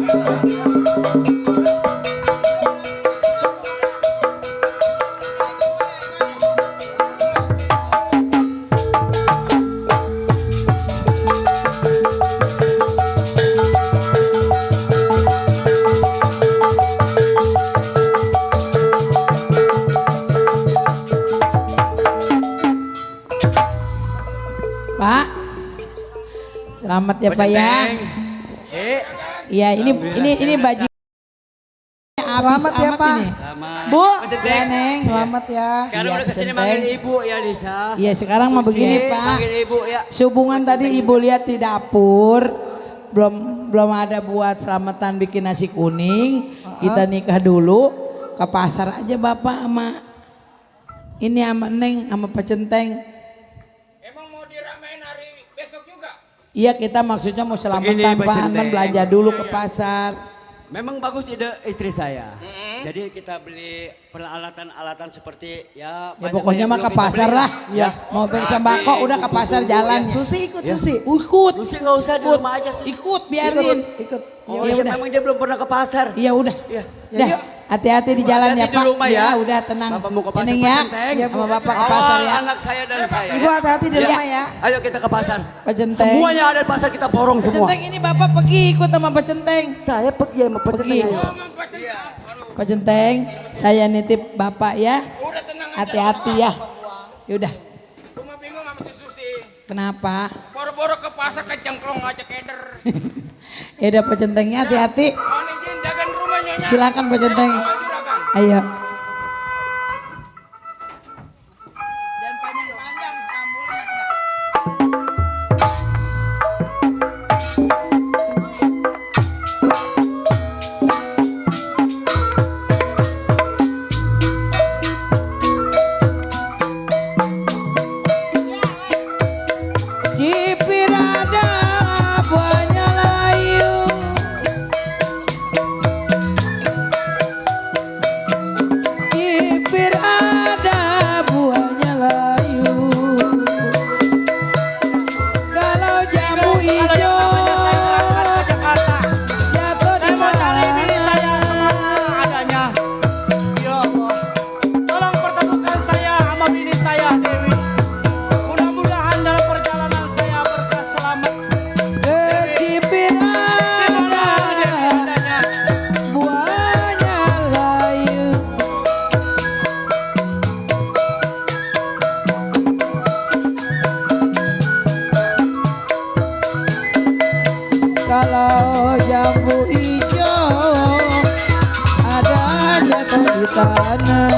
Pak. Selamat ya Pak Pak ya. Centeng. Iya ini baju habis Selamat ya amat Pak. ini. Bu. Pak Ya Centeng. Neng. Selamat ya. Sekarang Iya, udah kesini Centeng. manggil ibu ya Lisa. Iya sekarang mah begini Susi, Pak. Manggil ibu ya. Sehubungan tadi ibu lihat di dapur belum ada buat selamatan bikin nasi kuning. Kita nikah dulu ke pasar aja bapak sama ini sama Neng sama Pak Centeng. Emang mau diramein hari besok juga? Iya kita maksudnya mau Begini, selamatan Pak Pak Centeng. Hanman belanja dulu ke pasar. Memang bagus ide istri saya. Jadi kita beli peralatan-alatan seperti Ya banyak pokoknya yang mah ke belum kita pasar beli lah. Ya. Mau beli sembako udah ke pasar jalan. Susi ikut Susi. Ikut. Susi nggak usah di rumah aja. Susi. Ikut biarin. Ikut. Oh, Ya iya, udah. memang dia belum pernah ke pasar. Iya udah. Iya. Udah. Hati-hati di jalan ya Hati-hati di Pak. rumah ya. Udah tenang. Bapak mau ke pasar, Neng Pak ya. Centeng. Iya, Sama bapak ke Awal pasar ya. anak saya dan saya. Ibu hati-hati di Iya. rumah ya. Ayo kita ke pasar. Pak Centeng. Semuanya ada di pasar kita borong Pak semua. Centeng ini bapak pergi ikut sama Pak Centeng. Saya pergi ya, Pak Pergi. Centeng. Ayo. Pak Centeng, saya nitip bapak ya. Udah tenang aja. Hati-hati ya. Yaudah. Cuma bingung sama si Susi. Kenapa? Boro-boro ke pasar kecengklong aja keder. Ya udah Pak Centengnya hati-hati. Mohon izin jagain rumahnya. Silakan Pak Centeng. Awal juragan. Ayo. Cipirada buahnya layu. Cipir ada buahnya layu. Kalau jambu hijau jatuh di mana? adanya. Ya Allah. Tolong pertemukan saya sama bini saya Dewi. Mudah-mudahan dalam perjalanan saya berkah selamat. Ke Cipir ada buahnya layu. Kalau jambu hijau ada jatuh di tanah.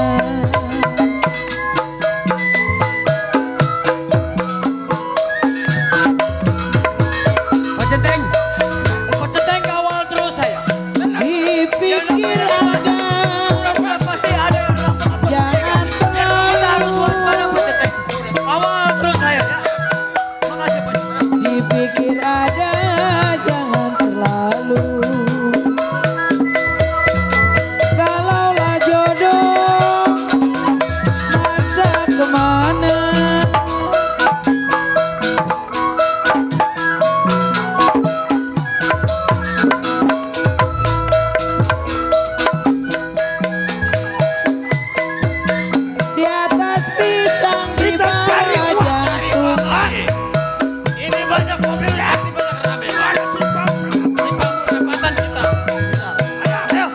Pak Centeng. Pak Centeng kawal terus saya. Dipikir ada, Pasti ada yang melakukan. jangan Kita harus terlalu. waspada Pak Centeng. Kawal terus saya. Ya. Makasih Pak Centeng. Dipikir ada, jangan terlalu. Kalaulah jodoh, masa kemana? Di atas pisang di bawah jantung. Ini banyak mobil ya. Ini banyak rame. Mana si Bang? Si Bang pendapatan kita. Ayo, ayo.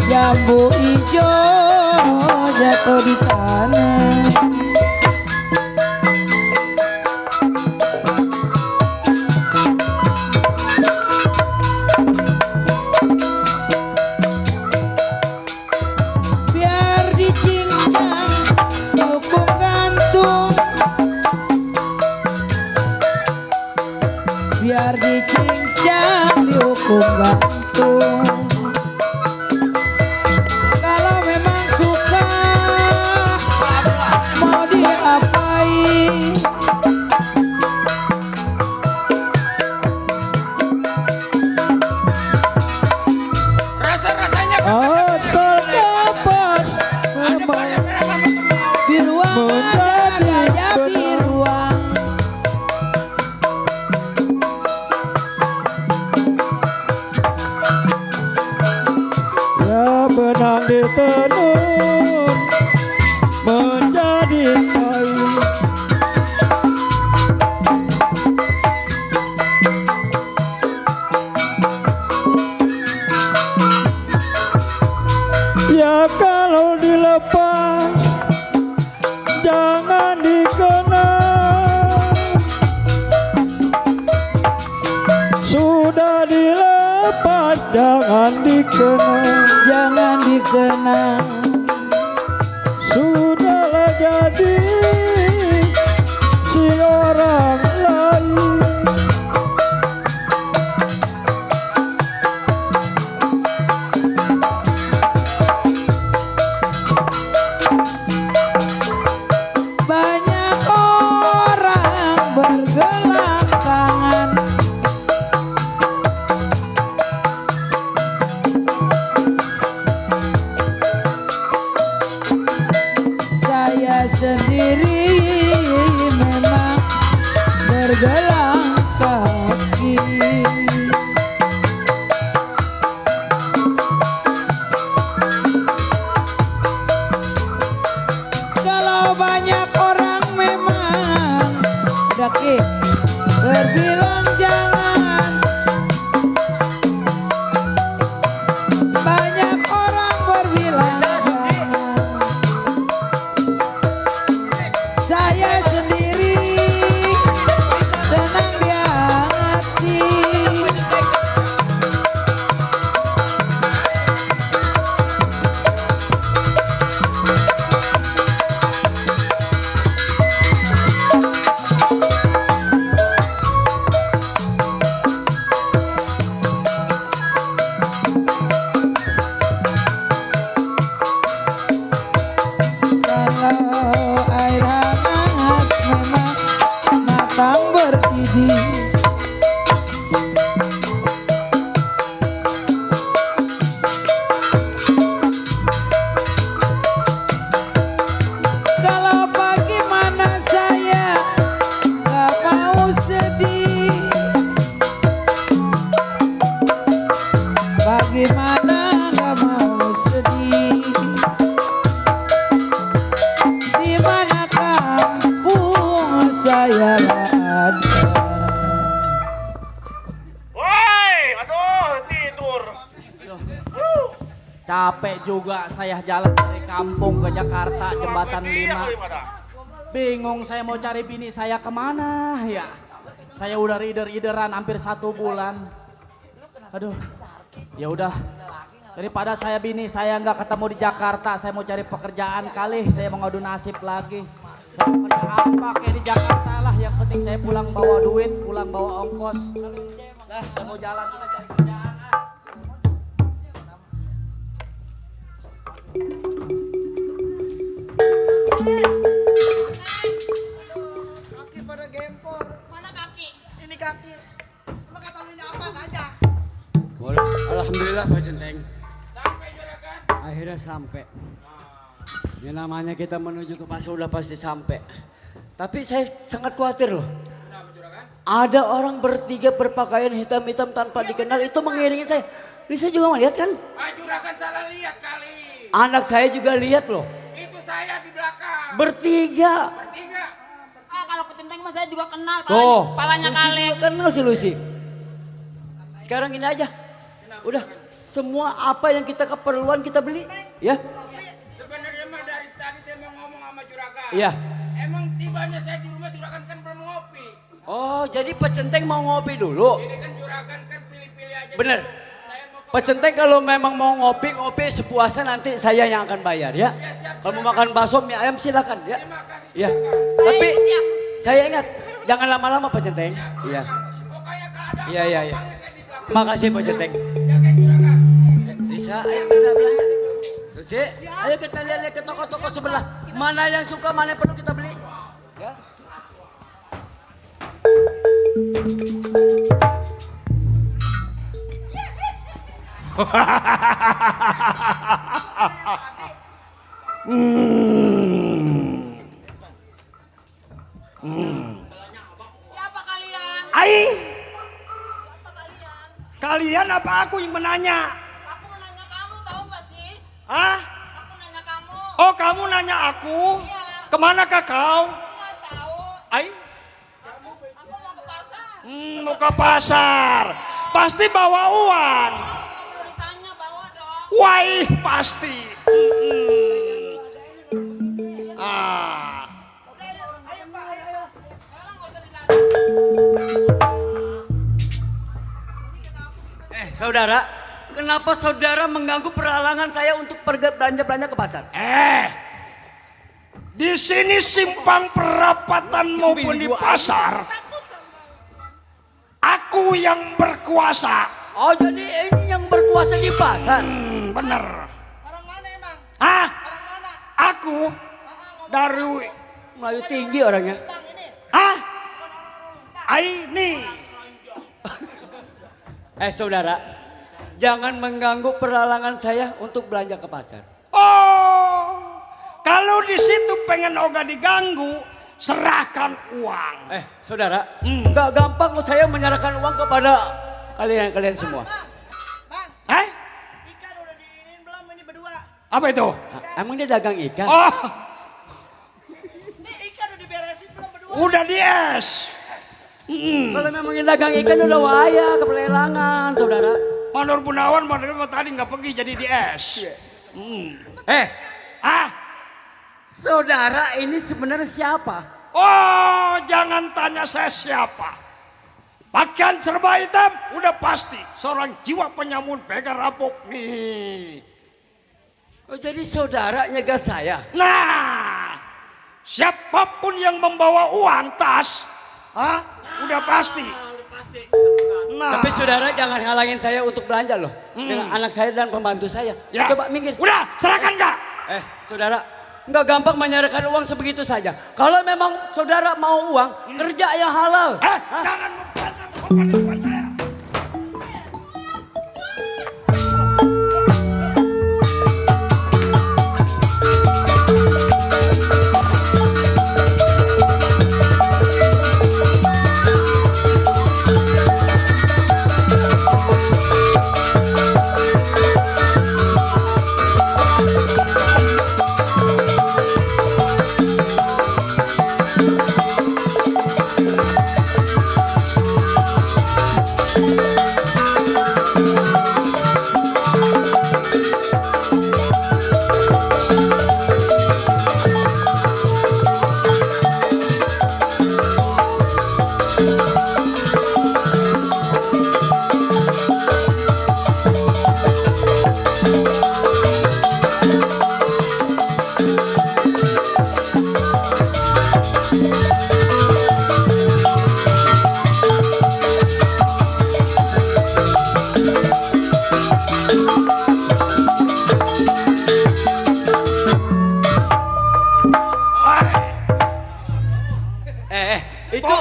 Jambu hijau jatuh di tanah. Biar jangan dikenang, jangan dikenang. sudahlah jadi si orang lain. Banyak orang bergelang tangan, saya sendiri memang bergelang kaki. Kalau banyak orang memang daki berbilang jangan, banyak orang berbilang jangan, saya sendiri tenang di hati. Kalau air hangat memang matang berdidih, kalau bagaimana saya gak mau sedih, bagaimana gak mau sedih. Di mana kampung saya ada? Woi, aduh tidur. Capek juga saya jalan dari kampung ke Jakarta jembatan 5. Bingung saya mau cari bini saya kemana ya. Saya udah rider-rideran hampir 1 bulan. Aduh, ya udah. Daripada saya bini saya nggak ketemu di Jakarta, saya mau cari pekerjaan kali. Saya mau ngadu nasib lagi. Saya mau kerja apa kayak di Jakarta lah. Yang penting saya pulang bawa duit, pulang bawa ongkos. Lah, saya mau jalan dulu cari kerjaan. Kaki pada gempor. Mana kaki? Ini kaki. Emang kata lu ini apa gajah? Alhamdulillah Pak Centeng, Sampai juragan. akhirnya sampai. Yang namanya kita menuju ke pasar udah pasti sampai. Tapi saya sangat khawatir loh. Kenapa juragan? Ada orang bertiga berpakaian hitam-hitam tanpa dikenal itu mengiringi saya. Ini saya juga melihat kan. Ah, juragan salah lihat kali. Anak saya juga lihat loh. Itu saya di belakang. Bertiga. Bertiga. Ah, kalau ketenteng mah saya juga kenal. Tuh. Palanya kaleng. Juga kenal si Lucy. Sekarang gini aja. Udah semua apa yang kita keperluan kita beli. Ya. Sebenarnya mah dari tadi saya mau ngomong sama juragan. Iya. Emang tibanya saya di rumah juragan kan belum ngopi. Oh jadi Pak Centeng mau ngopi dulu. Ini kan juragan kan pilih-pilih aja. Bener. dulu. Saya mau ke Pak Centeng kalau memang mau ngopi sepuasnya nanti saya yang akan bayar ya. Kalau mau makan bakso mie ayam silakan ya. terima kasih. Ya. Saya Tapi ikut ya. saya ingat jangan lama-lama Pak Centeng. Iya. Pokoknya kalau ada Iya iya iya. panggil saya di belakang. Makasih Pak Centeng. Jagain juragan. Lisa, ayo kita belanja. Terus ayo kita lihat ke toko-toko sebelah. Mana yang suka, mana yang perlu kita beli. Ya. Siapa kalian? Ai, Siapa kalian? kalian apa aku yang menanya? Aku menanya kamu tahu nggak sih? Hah? Aku nanya kamu. Oh kamu nanya aku? Kemanakah kau? Nggak tahu. Ai, Aku mau ke pasar. mau ke pasar. Pasti bawa uang. Nggak perlu ditanya bawa dong. Wah, pasti. Ah. Ayo Pak, ayo. Sekarang nggak usah ditanya. Saudara, Kenapa saudara mengganggu peralangan saya untuk belanja-belanja ke pasar? Di sini simpang perapatan maupun di pasar, aku yang berkuasa. Oh, jadi ini yang berkuasa di pasar? Bener. Orang mana emang? Hah? Orang mana? Aku dari Melayu tinggi orangnya. Bang ini. ah ini Saudara, jangan mengganggu peralangan saya untuk belanja ke pasar. oh, kalau di situ pengen oga diganggu, serahkan uang. Saudara, nggak gampang saya menyerahkan uang kepada kalian semua. Bang, ikan udah diinin belum ini berdua? Apa itu? Emang dia dagang ikan? Oh, Ini ikan udah diberesin belum berdua? udah di es. Kalau memang dia dagang ikan udah waya ke pelelangan, saudara. Manur Gunawan tadi nggak pergi jadi di es. Saudara ini sebenarnya siapa? Oh, jangan tanya saya siapa. Pakaian serba hitam udah pasti seorang jiwa penyamun pegang rampok nih. Oh, jadi saudara nyegat saya? Nah, siapapun yang membawa uang tas, udah pasti. Nah, Tapi saudara jangan halangin saya untuk belanja loh. Dengan anak saya dan pembantu saya. ya. Coba minggir. Udah, serahkan nggak? Saudara, nggak gampang menyerahkan uang sebegitu saja. Kalau memang saudara mau uang, kerja yang halal. Jangan membantah di depan saya.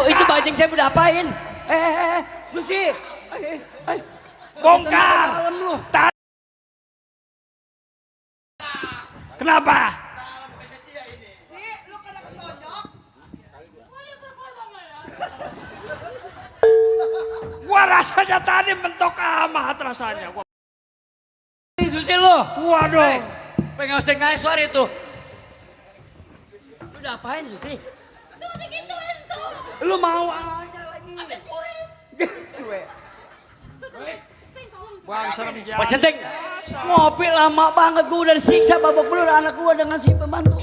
Itu bajing saya udah apain? Susi. Bongkar. Dalam lu. Kenapa? Lu kena ketonjok. Gua rasanya tadi mentok amat rasanya. Susi lu. Waduh. Pengen naik suara itu. Lu udah apain Susi? Lu mau aja lagi. Suwe. Bang serem Pak Centeng, ngopi lama banget, gua udah disiksa babak belur anak gua dengan si pembantu.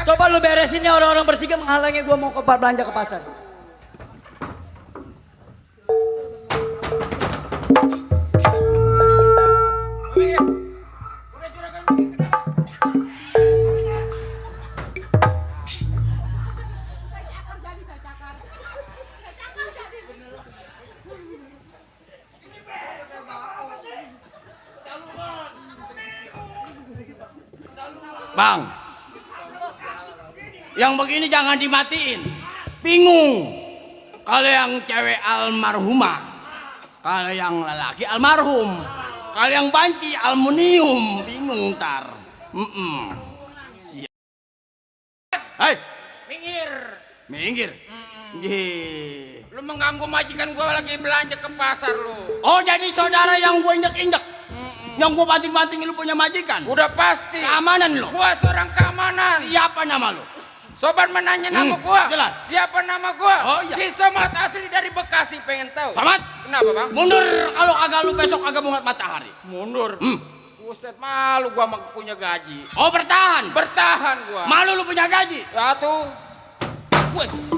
Coba lu beresin ya orang-orang bertiga menghalangi gua mau belanja ke pasar. Bang, yang begini jangan dimatiin. Bingung. Kalau yang cewek almarhumah, kalau yang lelaki almarhum, kalau yang banci aluminium, bingung ntar. Siap. Hai, minggir. Lu mengganggu majikan gua lagi belanja ke pasar lu. Oh, jadi saudara yang gue injek-injek, yang gue banting-banting lu punya majikan? Udah pasti. Keamanan lu. Gua seorang keamanan. Siapa nama lu? Sobat menanya nama gua. Jelas. Siapa nama gua? Oh, iya. Si Somad asli dari Bekasi, pengen tahu. Somad? Kenapa bang? Mundur kalau agak lu besok agak mau ngeliat matahari. Mundur. Buset, malu gua punya gaji. Oh, bertahan. Bertahan gua. Malu lu punya gaji. Ya tuh. Wes.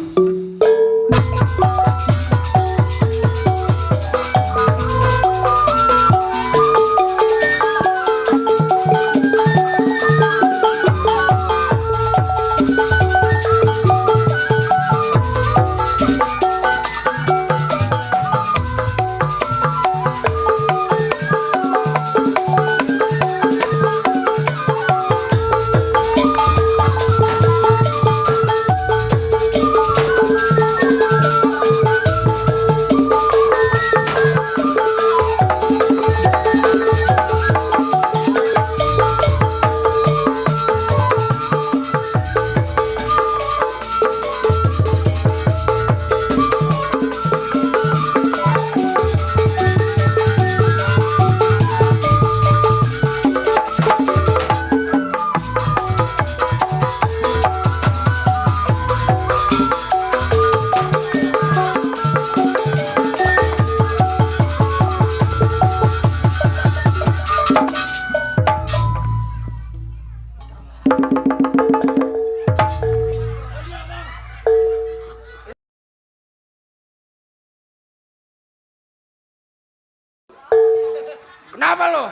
Kenapa lo?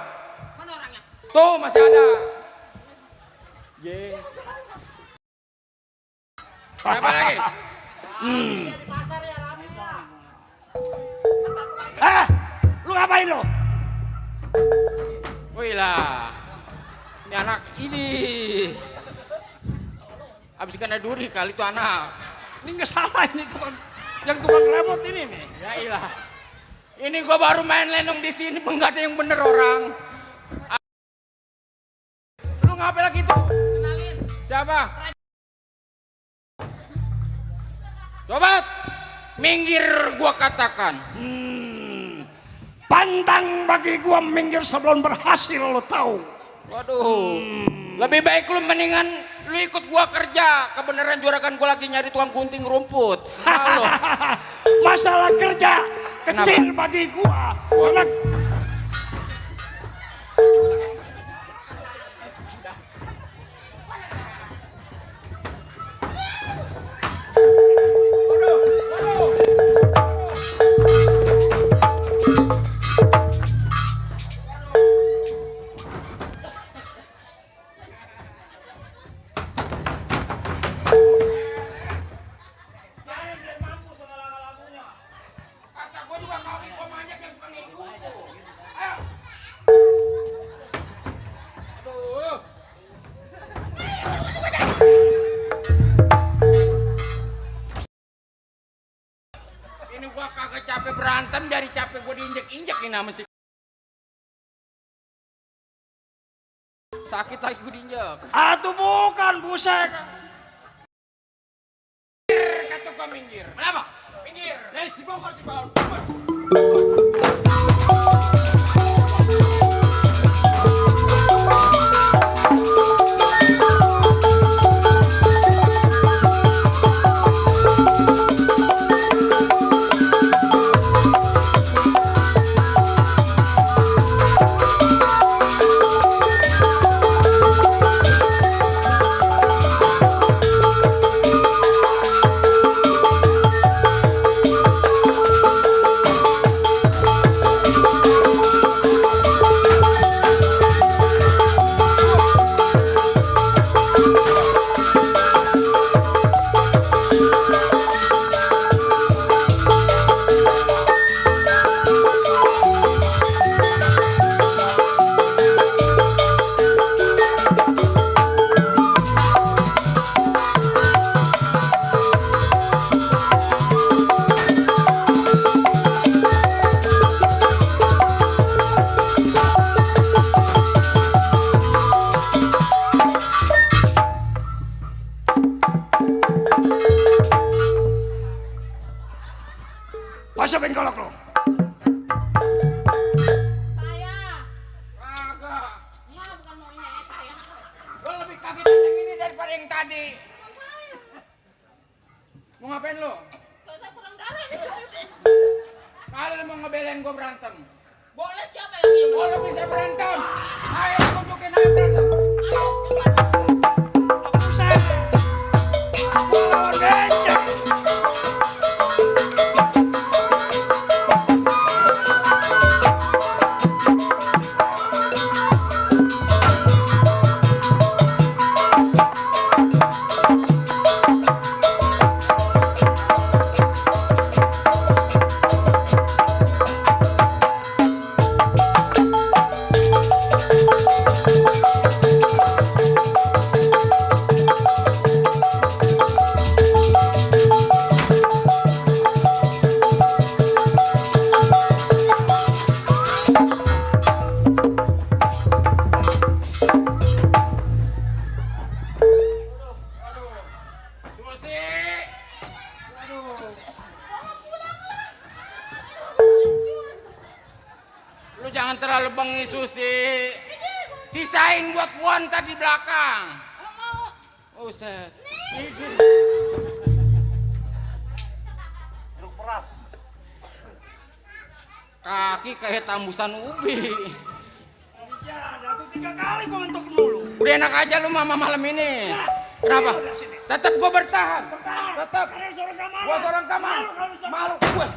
Mana orangnya? Tuh masih ada. Ye. Kenapa lagi? Lu ngapain lo? Wih lah. Ini anak ini. Habis kena duri kali itu anak. Ini nggak salah ini tukang, yang tukang lemot ini nih. Ya ilah. Ini gua baru main lenong di sini, enggak ada yang bener orang. Lu ngapain lagi tuh? Kenalin. Siapa? Sobat, minggir gua katakan. Pantang bagi gua minggir sebelum berhasil, lo tahu. Waduh, lebih baik lu mendingan lu ikut gua kerja. Kebenaran juragan gua lagi nyari tukang gunting rumput. Halo. Masalah kerja kecil bagi gua. Karena Kata gua juga kawin gua banyak yang suka ngikut. Ayo. Aduh. Ini gua kagak capek berantem, dari capek gua diinjek-injek ini sama si. Sakit lagi gua diinjek. atuh bukan buset. Kata gua minggir. Kenapa? Minggir. Si bongkar di bawah. Pasapin kolok lo. Saya. Kagak. Iya bukan maunya saya. Gua lebih kaget yang ini daripada yang tadi. Mau ngapain lu? Saya kurang darah nih. Kalau lu mau ngebelain gua berantem. Boleh siapa yang ini? Oh, lu bisa berantem. Ayo tunjukin aja berantem. Ayo, coba. Buset. Lawan becek. Susi. Waduh. Lu jangan terlalu bengi, Susi. Sisain buat gua ntar di belakang. Uset. Kaki kayak tambusan ubi. Ya, tuh 3 kali gua mentok dulu. Udah enak aja lu mama malam ini. Kenapa? Tetap gua bertahan. Tetap. Kalian seorang kamar. Gua seorang kamar. Malu, bos.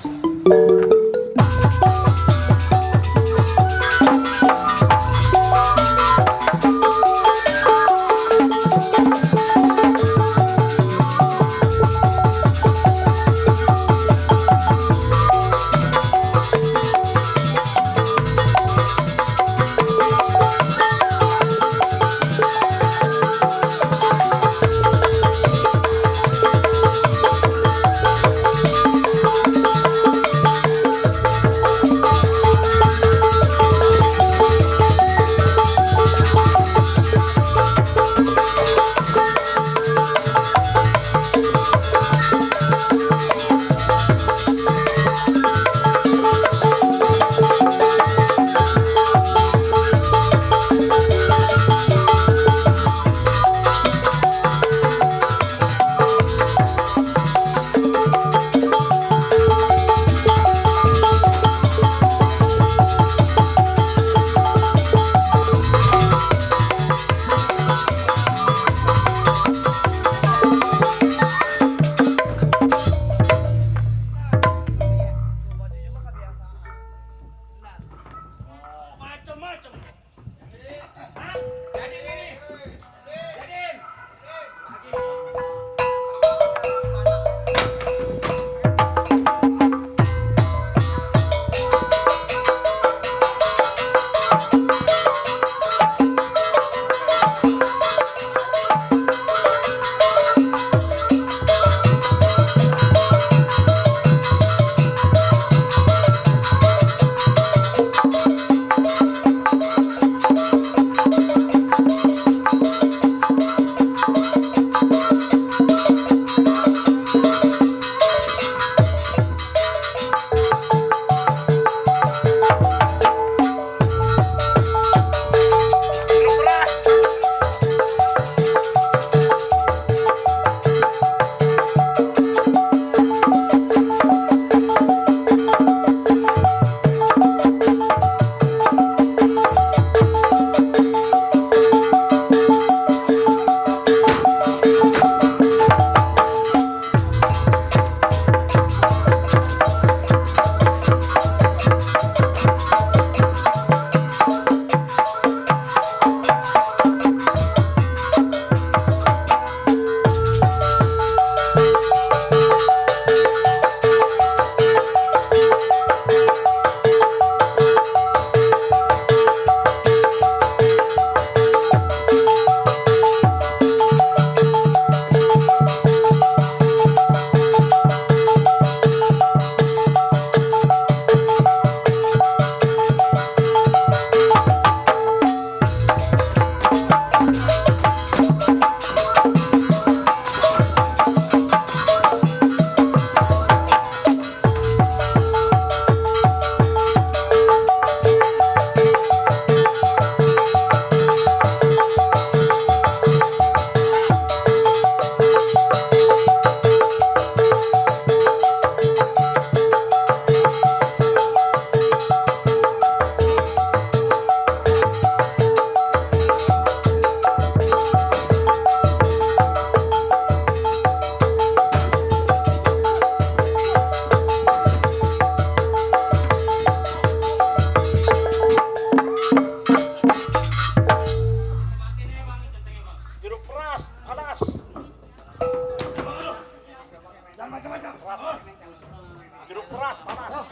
keras, panas.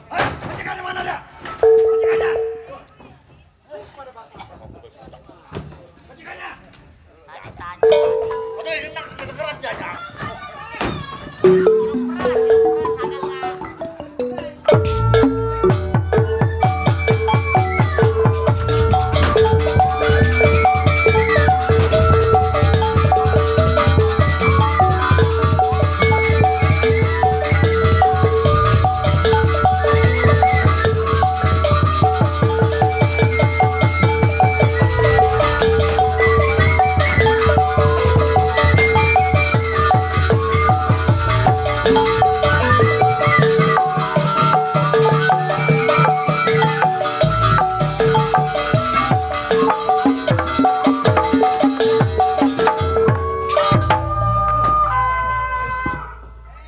Ayo, majikannya mana dia? Majikannya. Majikannya. Oke, hendak kedengeran jajan.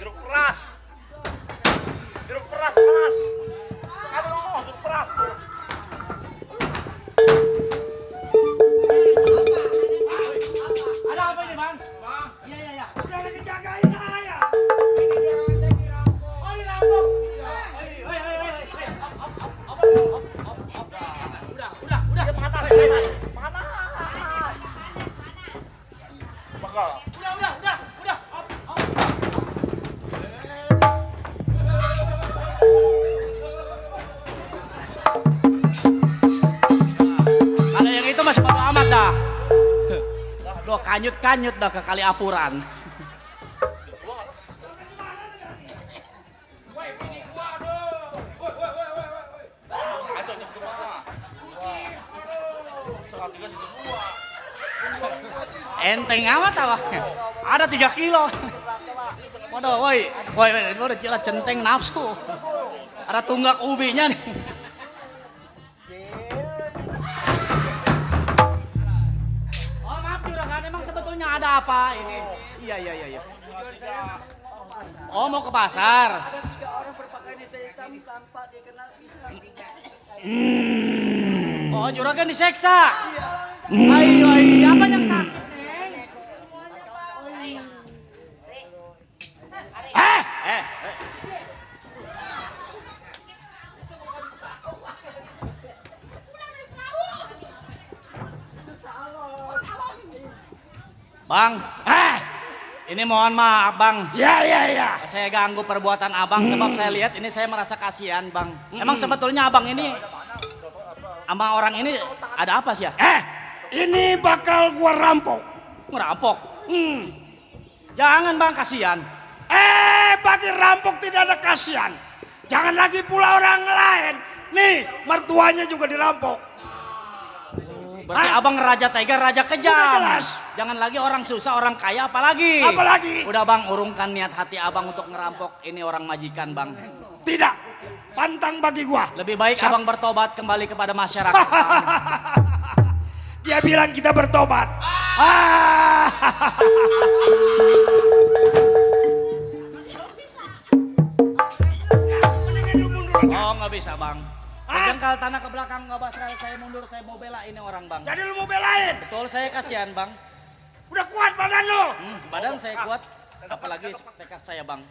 Jeruk peras. Jeruk peras panas. Aduh, jeruk peras tuh. Ada apa ini bang? Iya iya iya. Jangan dijagain ayah. Oh dirampok. Udah. Dia panas, panas. Panas. Bakal. Udah. Kalau yang itu masih bodo amat dah. Loh kanyut dah ke kali apuran. Enteng amat awaknya. Ada 3 kilo. Waduh, woi, udah jelas centeng nafsu. Ada tunggak ubinya nih. Oh maaf juragan, emang sebetulnya ada apa ini? Iya. Oh mau ke pasar. Ada 3 orang berpakaian hitam tanpa dikenal bisa. Oh juragan diseksa. Ayo, apa yang sakit, Neng? Eh. Bang, ini mohon maaf bang. Ya. Saya ganggu perbuatan abang sebab saya lihat ini saya merasa kasihan bang. Emang sebetulnya abang ini sama orang ini ada apa sih ya? Ini bakal gua rampok. Ngerampok. Jangan bang, kasihan. Bagi rampok tidak ada kasihan. Jangan lagi pula orang lain. Nih, mertuanya juga dirampok. Berarti abang raja tega, raja kejam. Udah jelas. Jangan lagi orang susah, orang kaya apalagi. Apalagi? Udah bang, urungkan niat hati abang untuk ngerampok. Ini orang majikan bang. Tidak. Pantang bagi gua. Lebih baik abang bertobat kembali kepada masyarakat. Bang. Dia bilang kita bertobat. Mendingan lu mundur aja. Oh nggak bisa bang. Jengkal tanah ke belakang nggak bisa. Saya mundur, saya mau bela ini orang bang. Jadi lu mau belain. Betul, saya kasihan bang. Udah kuat badan lu. Badan saya kuat, apalagi tekad saya bang.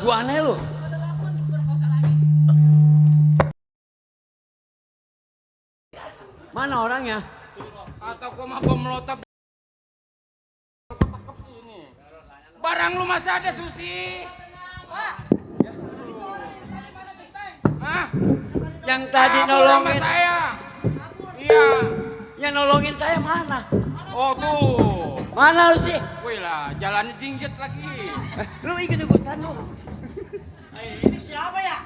Gua aneh lu. Mana orangnya? Atau kau mah bom melotap sini. Barang lu masih ada Susi. Hah? Yang tadi Kabur sama nolongin. saya. Iya. Yang nolongin saya mana? Oh tuh. Mana lu sih? Wih lah, jalannya jinjet lagi. Lu ikut-ikutan lu. Ini siapa ya?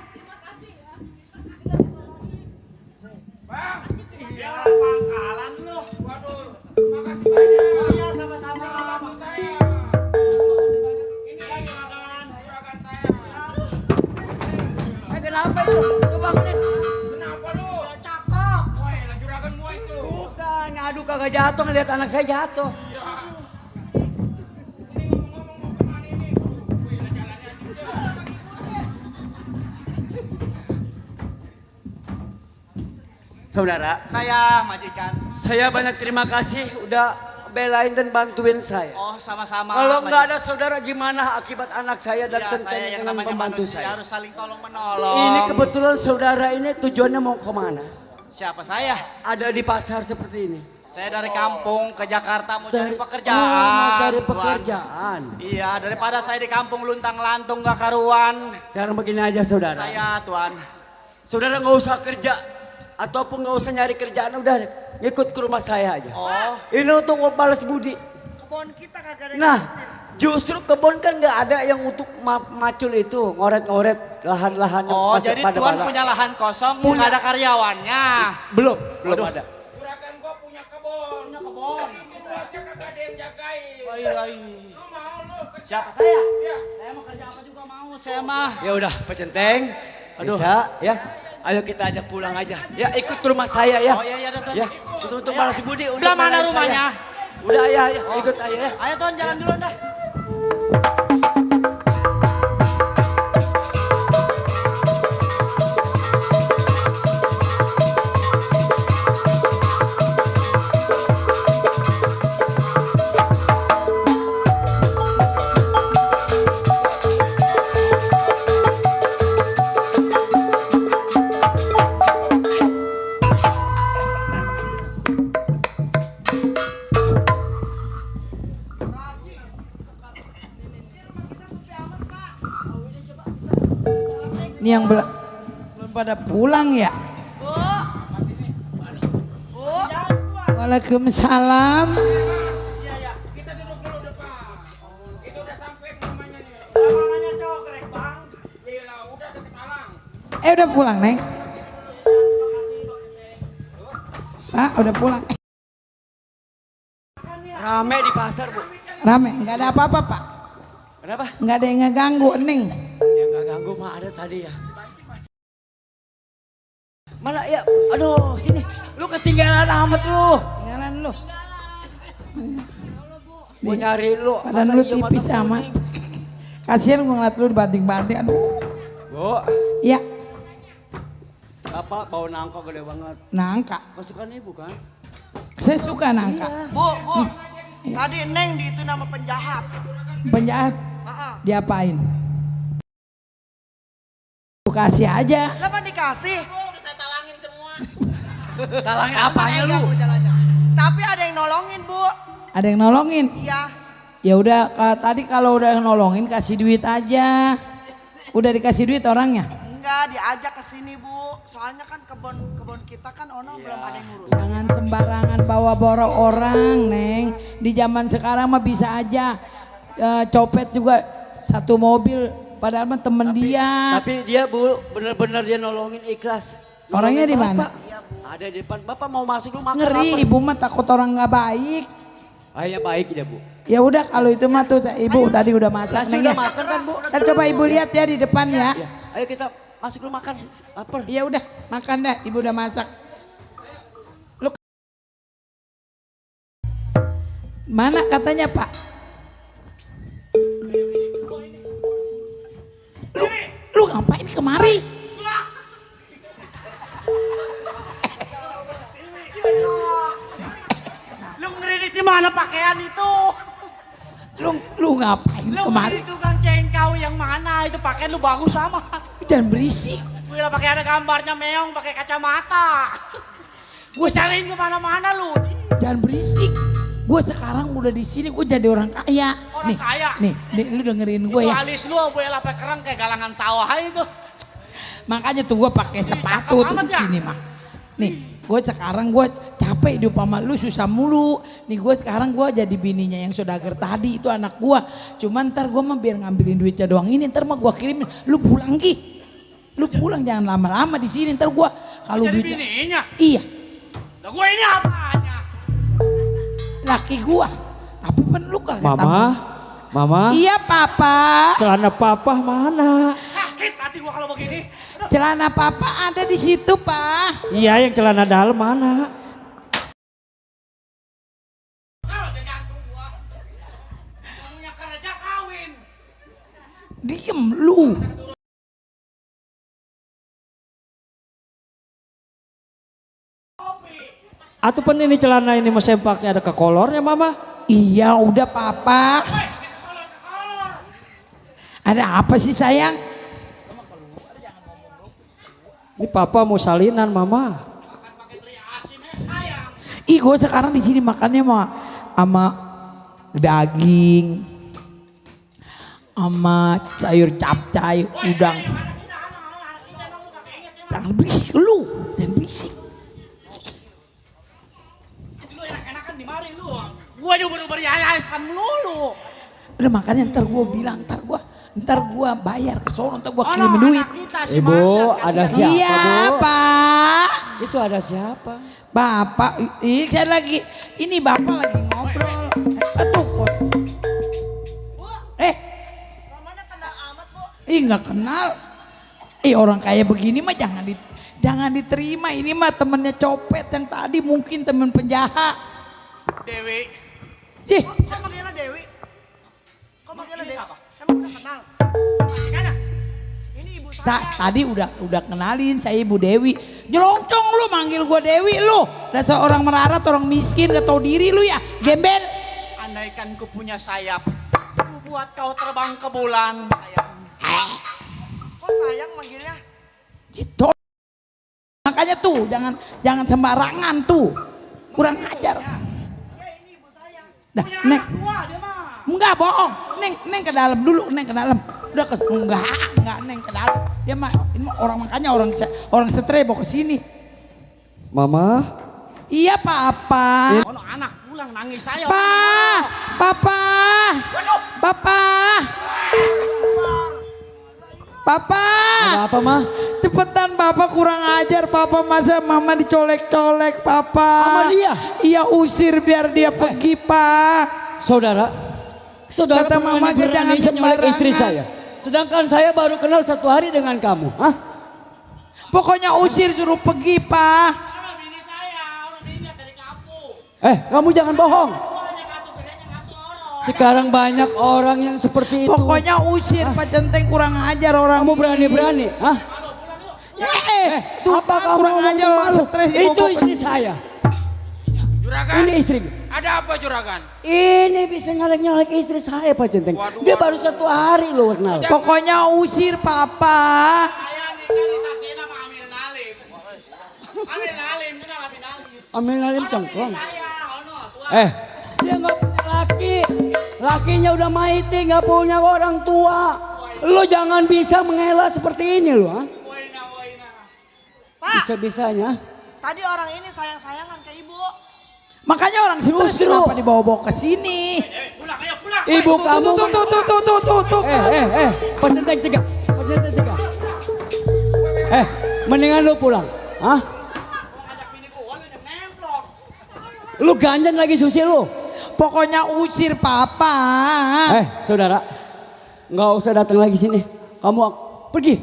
Bang. Iya, pangkalan lu. Waduh, makasih banyak. Iya, sama-sama. Sama saya. Ini juragan saya. Kenapa itu? Coba bangunin. Kenapa lu? Cakep. Woi, lah juragan gua itu. Bukan, aduh kagak jatuh ngeliat anak saya jatuh. Iya. Ini ngomong-ngomong mau kemana ini? Wih, lah jalannya jinjet. Saudara, Saya majikan. saya banyak terima kasih udah belain dan bantuin saya. Oh, sama-sama. Kalau nggak majikan. ada saudara gimana akibat anak saya dan Ya, centeng saya yang dengan namanya pembantu manusia saya. harus saling tolong menolong. Ini kebetulan saudara ini tujuannya mau kemana? Siapa saya? Ada di pasar seperti ini. Saya dari kampung ke Jakarta mau cari Dari- pekerjaan. Oh, mau cari Tuan. pekerjaan. Iya, daripada saya di kampung luntang-lantung gak karuan. Sekarang begini aja saudara. Saya, Tuan. Saudara nggak usah kerja ataupun nggak usah nyari kerjaan, udah ikut ke rumah saya aja. Oh, Ini untuk balas budi. Kebun kita kagak ada yang Nah, ngurusin. justru kebun kan nggak ada yang untuk macul itu, ngoret-ngoret lahan-lahan yang oh masuk jadi pada Tuan bala. punya lahan kosong, Punya. nggak ada karyawannya. Belum Waduh. ada. Juragan gua punya kebun. Punya kebun. Tapi itu luasnya kagak ada yang jagain. Baik. Lu mau lu kerja? Siapa saya? Iya. Saya mau kerja apa juga mau, saya mah. Ya udah, Pak Centeng. Aduh. Bisa ya. Ayo kita ajak pulang aja. Ya ikut ke rumah saya ya. Oh iya, iya, Tuan. Ya, untuk balas budi. Udah mana balain saya. rumahnya? Udah ya, ikut aja ya. Ayo Tuan, jalan dulu dah. Ini yang belum pada pulang ya? Waalaikumsalam. Kita duduk dulu depan. Itu udah sampai rumahnya nih. Lapangannya cogrek, Bang. Gila, udah deket alang. Udah pulang, Neng? Pak, udah pulang. Rame di pasar, Bu. Rame, nggak ada apa-apa, Pak. Kenapa? Nggak ada yang ngeganggu, Neng. Ya nggak ganggu mah ada tadi ya. Mana ya? Aduh, sini. Lu ketinggalan amat lu. Jalan lu. Gua nyari lu. Badan lu tipis amat. Kasihan gua ngeliat lu dibanting-banting. Aduh. Bu, Ya, Bapak bawa nangka gede banget. nangka. Masukan ibu kan? Saya suka nangka. Bu, tadi Neng di itu nama penjahat. Penjahat, Heeh. diapain? Lu kasih aja. Kenapa dikasih? Udah saya talangin semua. Talangin apanya lu? Tapi ada yang nolongin, Bu. Ada yang nolongin. Iya. Ya udah, tadi kalau udah nolongin kasih duit aja. Udah dikasih duit orangnya. Enggak, diajak ke sini, Bu. Soalnya kan kebun kita kan ono belum ada yang ngurus. Jangan sembarangan bawa borok orang, Neng. Di zaman sekarang mah bisa aja copet juga satu mobil. Padahal mah temen dia. Tapi dia Bu, bener-bener dia nolongin ikhlas. Orangnya di Nolongin mana? Bapak. Ada di depan. Bapak mau masuk lu makan Ngeri, apa? ibu mah takut orang nggak baik. Ayah baik ya Bu. Ya udah kalau itu mah tuh ibu tadi udah masak. Nasi Neng, udah ya. makan kan Bu? Ntar coba ibu lihat ya di depan ya. Ya, ayo kita masuk lu makan. Lapar. Ya udah makan dah, ibu udah masak. Lu mana katanya Pak? Lu ngapain kemari? Lu ngeridik di mana pakaian itu? Lu ngapain Lu kemari? ngeridik tukang cengkeh. kau yang mana? Itu pakaian lu bagus amat. Jangan berisik. Gue lah pakai ada gambarnya meong pakai kacamata. Gue cariin kemana-mana lu. Jangan berisik. Gue sekarang udah di sini, gue jadi orang kaya. Orang kaya? Nih, lu dengerin gue Itu ya. alis lu gue lah pakai kerang kayak galangan sawah itu. Makanya tuh gue pakai sepatu tuh amat di ya? sini mah. Nih, gue sekarang gue capek hidup sama lu, susah mulu. Nih gue sekarang gue jadi bininya yang saudagar tadi, itu anak gue. Cuman ntar gue mah biar ngambilin duitnya doang ini, ntar mah gue kirimin. Lu pulang Ki. Lu pulang jangan lama-lama di sini, ntar gue kalau Jadi duitnya. bininya? Iya, Lah gue ini apanya? laki gue. Tapi kan lu kagak tahu. Mama, Iya papa. celana papa mana? Sakit hati gue kalau begini. Celana papa ada di situ pak. Iya, yang celana dalam mana? Kau jantung gue. Kamunya kerja kawin. Diem lu. Atau pun ini celana ini mau sempaknya ada ke kolornya mama? Iya udah papa. Ada apa sih sayang? Ini papa mau salinan mama. Ih gue sekarang di sini makannya mah sama daging, sama sayur capcay, udang. Jangan berisik lu, jangan berisik. Lu enak-enakan di mari lu. Gue juga yayasan lu. Udah makanya ntar gue bilang, ntar gue bayar ke sono, ntar gue kirim duit. Ibu, ada siapa Iya bu? pak. Itu ada siapa? Bapak, saya lagi, ini bapak lagi ngobrol. Aduh, kok. Nggak kenal. Orang kaya begini mah jangan diterima. Ini mah temennya copet yang tadi mungkin temen penjahat. Dewi. Ih, Kok manggilnya Dewi? Kok manggilnya Dewi? Emang udah kenal? Ini ibu saya. tadi udah kenalin saya Ibu Dewi. Jelongcong lu manggil gua Dewi lu. Dasar orang melarat, orang miskin, gak tau diri lu ya. Gembel. Andaikan ku punya sayap, ku buat kau terbang ke bulan. Sayang. Kok sayang manggilnya? Gitu. Makanya tuh jangan sembarangan tuh. Kurang ajar. Iya ini ibu saya. Dah, Punya Neng. anak dua dia mah. Enggak bohong. Neng ke dalam dulu, Neng ke dalam. Udah ke enggak Neng ke dalam. Dia mah ini mah orang makanya orang setre bawa ke sini. Mama, Iya, Papa. Ono anak pulang nangis saya. Papa. ada apa mah? Cepetan Papa kurang ajar Papa, masa Mama dicolek-colek Papa. Sama dia? Iya usir biar dia pergi Pak. Saudara Kata Mama berani jangan nyolek sembarangan. istri saya. Sedangkan saya baru kenal 1 hari dengan kamu. Hah? Pokoknya usir suruh pergi Pak. Ono bini saya, ono bini dari kampung. Kamu jangan bohong. Pokoknya ngatu gedenya ngatu oro. Sekarang banyak orang yang seperti itu. Pokoknya usir Pak Centeng, kurang ajar orang. Kamu berani-berani. Hah? Tuh Apa kamu kurang ngomong ajar orang malu? stres Itu dibawa istri saya. Juragan, Ini istri. ada apa juragan? Ini bisa nyolek-nyolek istri saya Pak Centeng. Dia baru 1 hari loh kenal. Pokoknya usir Papa. Saya nikah disaksiin sama Amil Nalim. Amil Nalim, kenal Amil Nalim. Ambil nalim cengkong. Saya, ono tua. Dia nggak punya laki. Lakinya udah maiti, nggak punya orang tua. Lo jangan bisa mengelak seperti ini lo. Woina. Pak, Bisa-bisanya. tadi orang ini sayang-sayangan ke ibu. Makanya orang stres Justru. kenapa dibawa-bawa ke sini. Pulang, ayo pulang. Ibu kamu. Tuh. Pak Centeng cegah. Pak Centeng cegah. Mendingan lo pulang. Hah? Ngajak bini gua ngajak nemplok. Lu ganjan lagi susi lu. Pokoknya usir Papa. Saudara. Nggak usah datang lagi sini. Kamu pergi.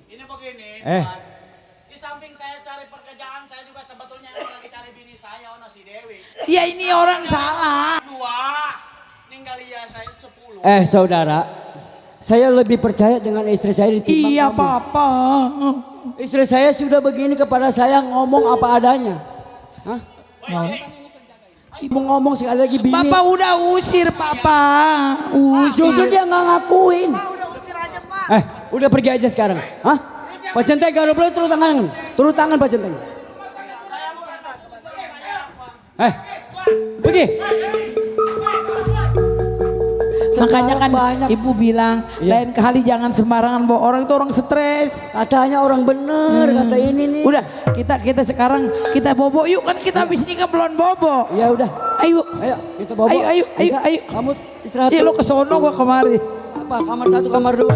Ini begini. Eh. Tuan. Di samping saya cari pekerjaan, saya juga sebetulnya lagi cari bini saya, ono si Dewi. Ya ini orang salah. 2, ninggal ya saya 10. Saudara. Saya lebih percaya dengan istri saya ditimbang Iya kamu. Papa. Istri saya sudah begini kepada saya ngomong apa adanya. Hah? Ayo Ibu ngomong sekali lagi bini. Bapak udah usir Papa. Usir. Justru dia nggak ngakuin. Pak udah usir aja Pak. Udah pergi aja sekarang. Hah? Pak Centeng kalau boleh turun tangan. Turun tangan Pak Centeng. Pergi. Makanya kan Banyak. ibu bilang lain kali jangan sembarangan bawa orang itu orang stres. Katanya orang bener kata ini nih. Udah kita sekarang kita bobo yuk kan kita habis nikah belum bobo. Ya udah. Ayo. Ayo kita bawa. Ayo. Kamu istirahat. Iya lo ke sono gua kemari. Apa? Kamar 1, kamar 2.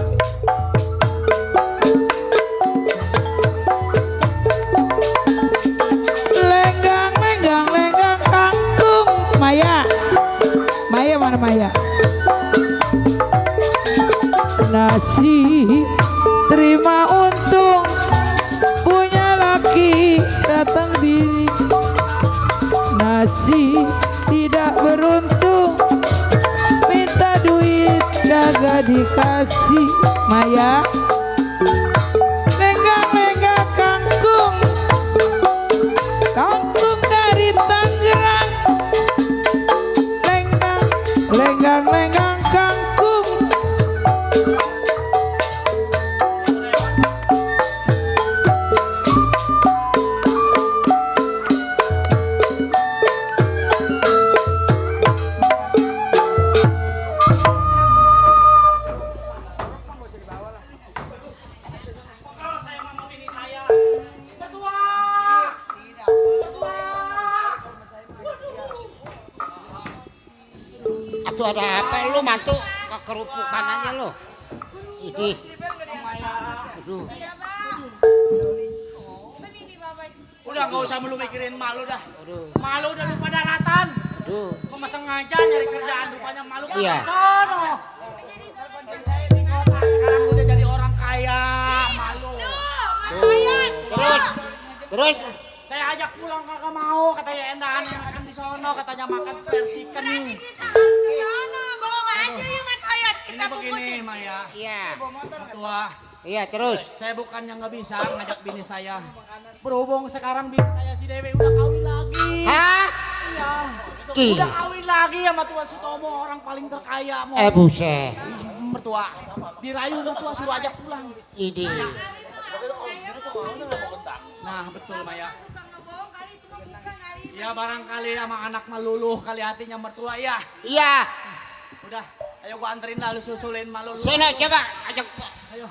Lenggang kangkung. Maya mana Maya? Nasi terima untung punya laki datang bini. Nasi tidak beruntung minta duit kagak dikasih. Maya lenggang kangkung dari Tangerang. Lenggang kangkung. Aduh ada apa lu mantu kekerupukan aja lu. Idih. Aduh. Udah nggak usah lu mikirin malu dah. Malu udah lupa daratan. Kok masa ngaja nyari kerjaan rupanya malu kan Iya. sono. Di kota sekarang udah jadi orang kaya, malu. Terus Saya ajak pulang kagak mau, katanya endahan makan di sono, katanya makan fried chicken. Ini begini Maya. iya. Mertua, Iya, terus. saya bukannya nggak bisa ngajak bini saya. Berhubung sekarang bini saya si Dewi udah kawin lagi. Hah? Iya. Ki. Udah kawin lagi sama Tuan Sutomo, orang paling terkaya. Mau Buset. mertua. Dirayu mertua suruh ajak pulang. Idih. Nah, betul Maya. Ya barangkali sama anak meluluh kali hatinya mertua ya. Iya. Udah, ayo gua anterin lah lu susulin malulu. Sono coba ajak. Ayo.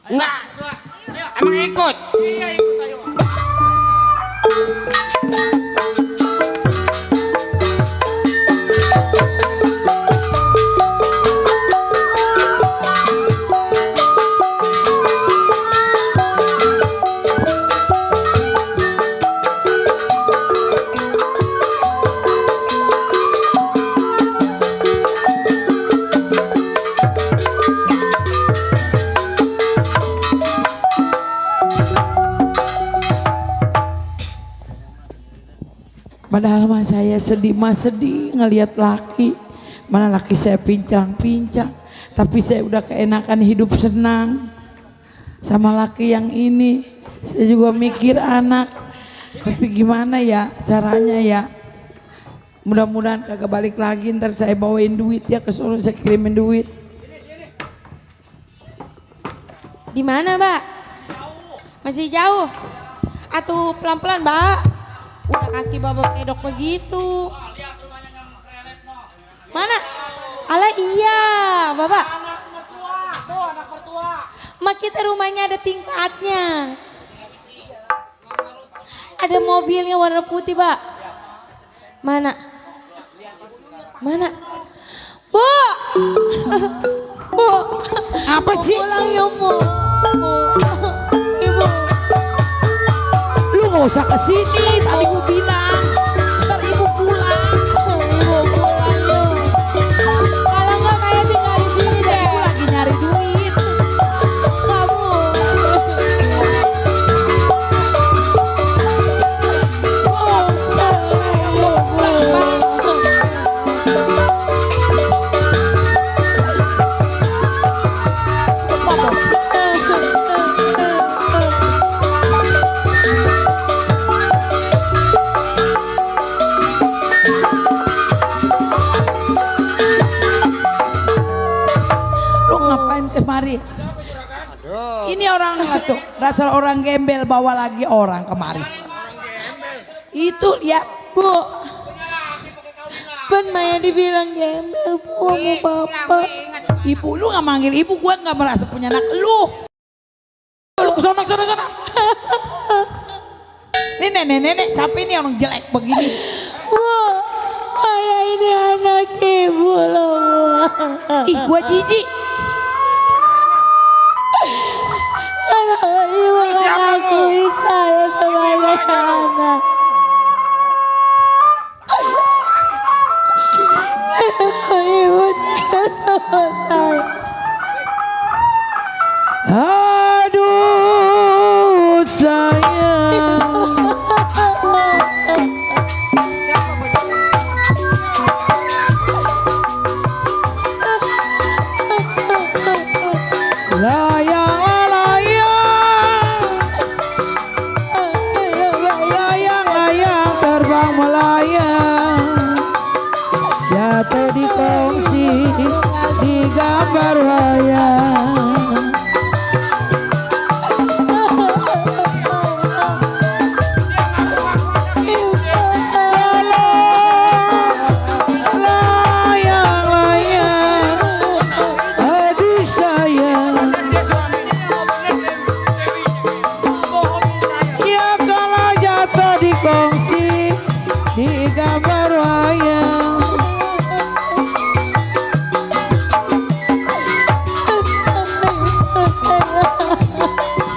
Enggak. Mertua. Ayo. Emang ikut? Iya ikut ayo. Padahal mah saya sedih ngelihat laki. Mana laki saya pincang-pincang. Tapi saya udah keenakan hidup senang. Sama laki yang ini. Saya juga mikir anak. Tapi gimana ya caranya ya. Mudah-mudahan kagak balik lagi. Ntar saya bawain duit ya ke sono saya kirimin duit. Di mana, Mbak? Masih jauh. Atuh pelan-pelan, Mbak. Udah kaki babak pedok begitu. Mana? Alah iya, Bapak. Anak mertua. Mak kita rumahnya ada tingkatnya. Ada mobilnya warna putih, Pak. Mana? Mana? Bu! Bu! Apa sih? Pulang ya, Bu. Ibu. Lu gak usah kesini. Tadi gue bilang. Ntar ibu pulang. Ibu pulang yuk. Kalau nggak Maya tinggal di sini deh. Aku lagi nyari duit. Kamu. orang tuh, dasar orang gembel bawa lagi orang kemari. Itu lihat Bu. Pan Maya dibilang gembel Bu sama bapak. ibu lu nggak manggil ibu, gua nggak merasa punya anak lu. Lu kesana. Ini nenek siapa ini orang jelek begini? Bu, Maya ini anak ibu loh Bu. Ih gua jijik. Anak ibu ngakui saya sebagai anak. Ibu tidak sama saya. Aduh sayang. Layang terbang melayang, jatuh di kongsi di gambar wayang. Layang, aduh sayang. Ya kalau jatuh di kongsi di gambar wayang.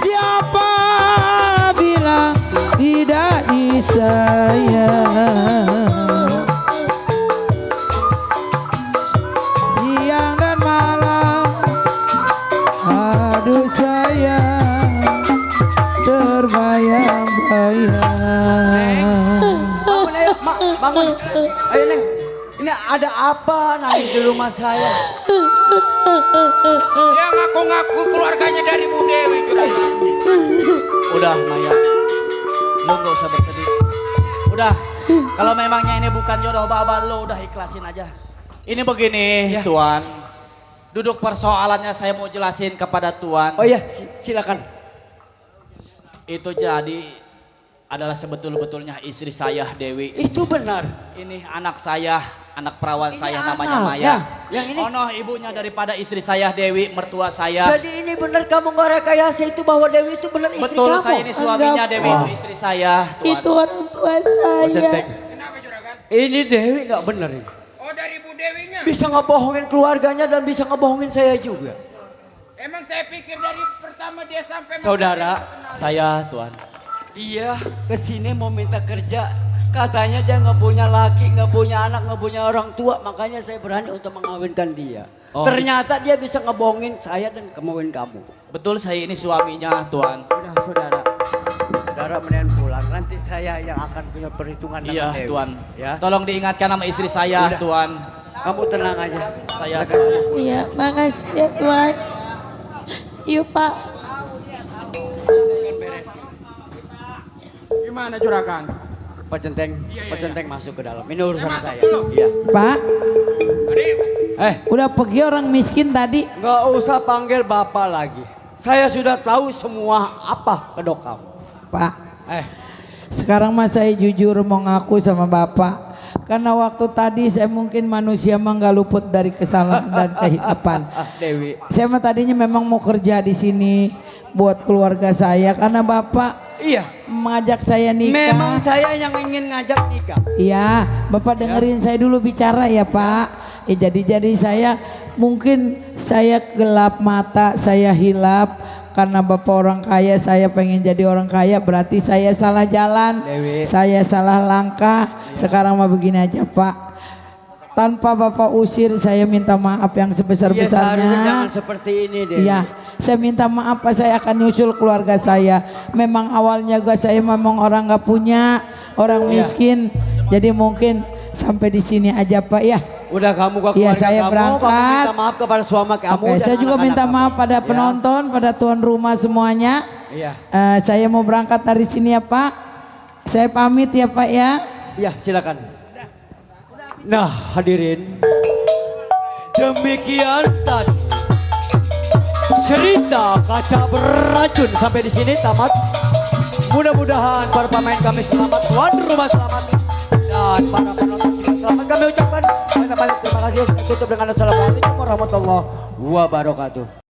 Siapa bilang tidak disayang? Siang dan malam, aduh sayang, terbayang-bayang. Bangun ayo, Mak, bangun. Ayo Neng, ini ada apa nangis di rumah saya? Dia ngaku-ngaku keluarganya dari Bu Dewi Juragan. Udah Maya, lo gak usah bersedih. Udah, kalau memangnya ini bukan jodoh Baba, lo udah ikhlasin aja. Ini begini Tuan, duduk persoalannya saya mau jelasin kepada Tuan. Oh iya, silakan. Itu jadi adalah sebetul-betulnya istri saya Dewi. Itu benar. Ini anak saya, anak perawan saya namanya anaknya. Maya. Yang ini? Oh no, ibunya daripada istri saya Dewi, mertua saya. Jadi ini benar kamu nggak rekayasa itu bahwa Dewi itu benar istri Betul, kamu? saya ini suaminya Enggak, Dewi, Pak. itu istri saya. Tuan. Itu orang tua saya. Kenapa Juragan? Ini Dewi nggak benar ini. Oh dari Bu Dewinya. Bisa ngebohongin keluarganya dan bisa ngebohongin saya juga. Emang saya pikir dari pertama dia sampai Saudara, Saya Tuan. dia kesini mau minta kerja. Katanya dia nggak punya laki, nggak punya anak, nggak punya orang tua. Makanya saya berani untuk mengawinkan dia. Oh. Ternyata dia bisa ngebohongin saya dan kemauin kamu. Betul, saya ini suaminya Tuan. Udah saudara, saudara mendingan pulang. Nanti saya yang akan punya perhitungan dengan Iya Dewi. Tuan. Ya, Tolong diingatkan nama istri saya Udah. Tuan. kamu tenang aja. Saya Iya, makasih ya Tuan. Yuk Pak. Gimana Juragan? Pak Centeng, Iya, Pak iya. Centeng masuk ke dalam. Ini urusan Masuk saya. dulu. Iya. Pak, Adik, udah pergi orang miskin tadi. Nggak usah panggil bapak lagi. Saya sudah tahu semua apa kedok kamu. Pak, Eh, sekarang mah saya jujur mau ngaku sama Bapak. Karena waktu tadi saya mungkin manusia mah nggak luput dari kesalahan dan kehidupan. Dewi. Saya mah tadinya memang mau kerja di sini buat keluarga saya karena Bapak Iya. mengajak saya nikah. Memang saya yang ingin ngajak nikah. Iya, Bapak dengerin saya dulu bicara ya Pak. Jadi saya mungkin saya gelap mata, saya hilap karena Bapak orang kaya, saya pengen jadi orang kaya, berarti saya salah jalan, Dewi. saya salah langkah. Sekarang mah begini aja Pak. Tanpa Bapak usir, saya minta maaf yang Iya, sebesar-besarnya. seharusnya jangan seperti ini, Dewi. Iya, saya minta maaf Pak, saya akan nyusul keluarga saya. Memang awalnya gua saya memang orang nggak punya, orang Iya. miskin. Jadi mungkin sampai di sini aja Pak ya. Udah kamu ke Iya, keluarga saya kamu, berangkat. kamu minta maaf kepada suami kamu. Oke, dan saya juga anak-anak minta kamu. maaf pada Ya. penonton, pada tuan rumah semuanya. Iya. Saya mau berangkat dari sini ya Pak. Saya pamit ya Pak ya. Iya, silakan. Nah, hadirin. Demikian tadi cerita kaca beracun sampai di sini tamat. Mudah-mudahan para pemain kami selamat, tuan rumah selamat, dan para penonton juga selamat. Kami ucapkan banyak terima kasih. Saya tutup dengan assalamualaikum warahmatullahi wabarakatuh.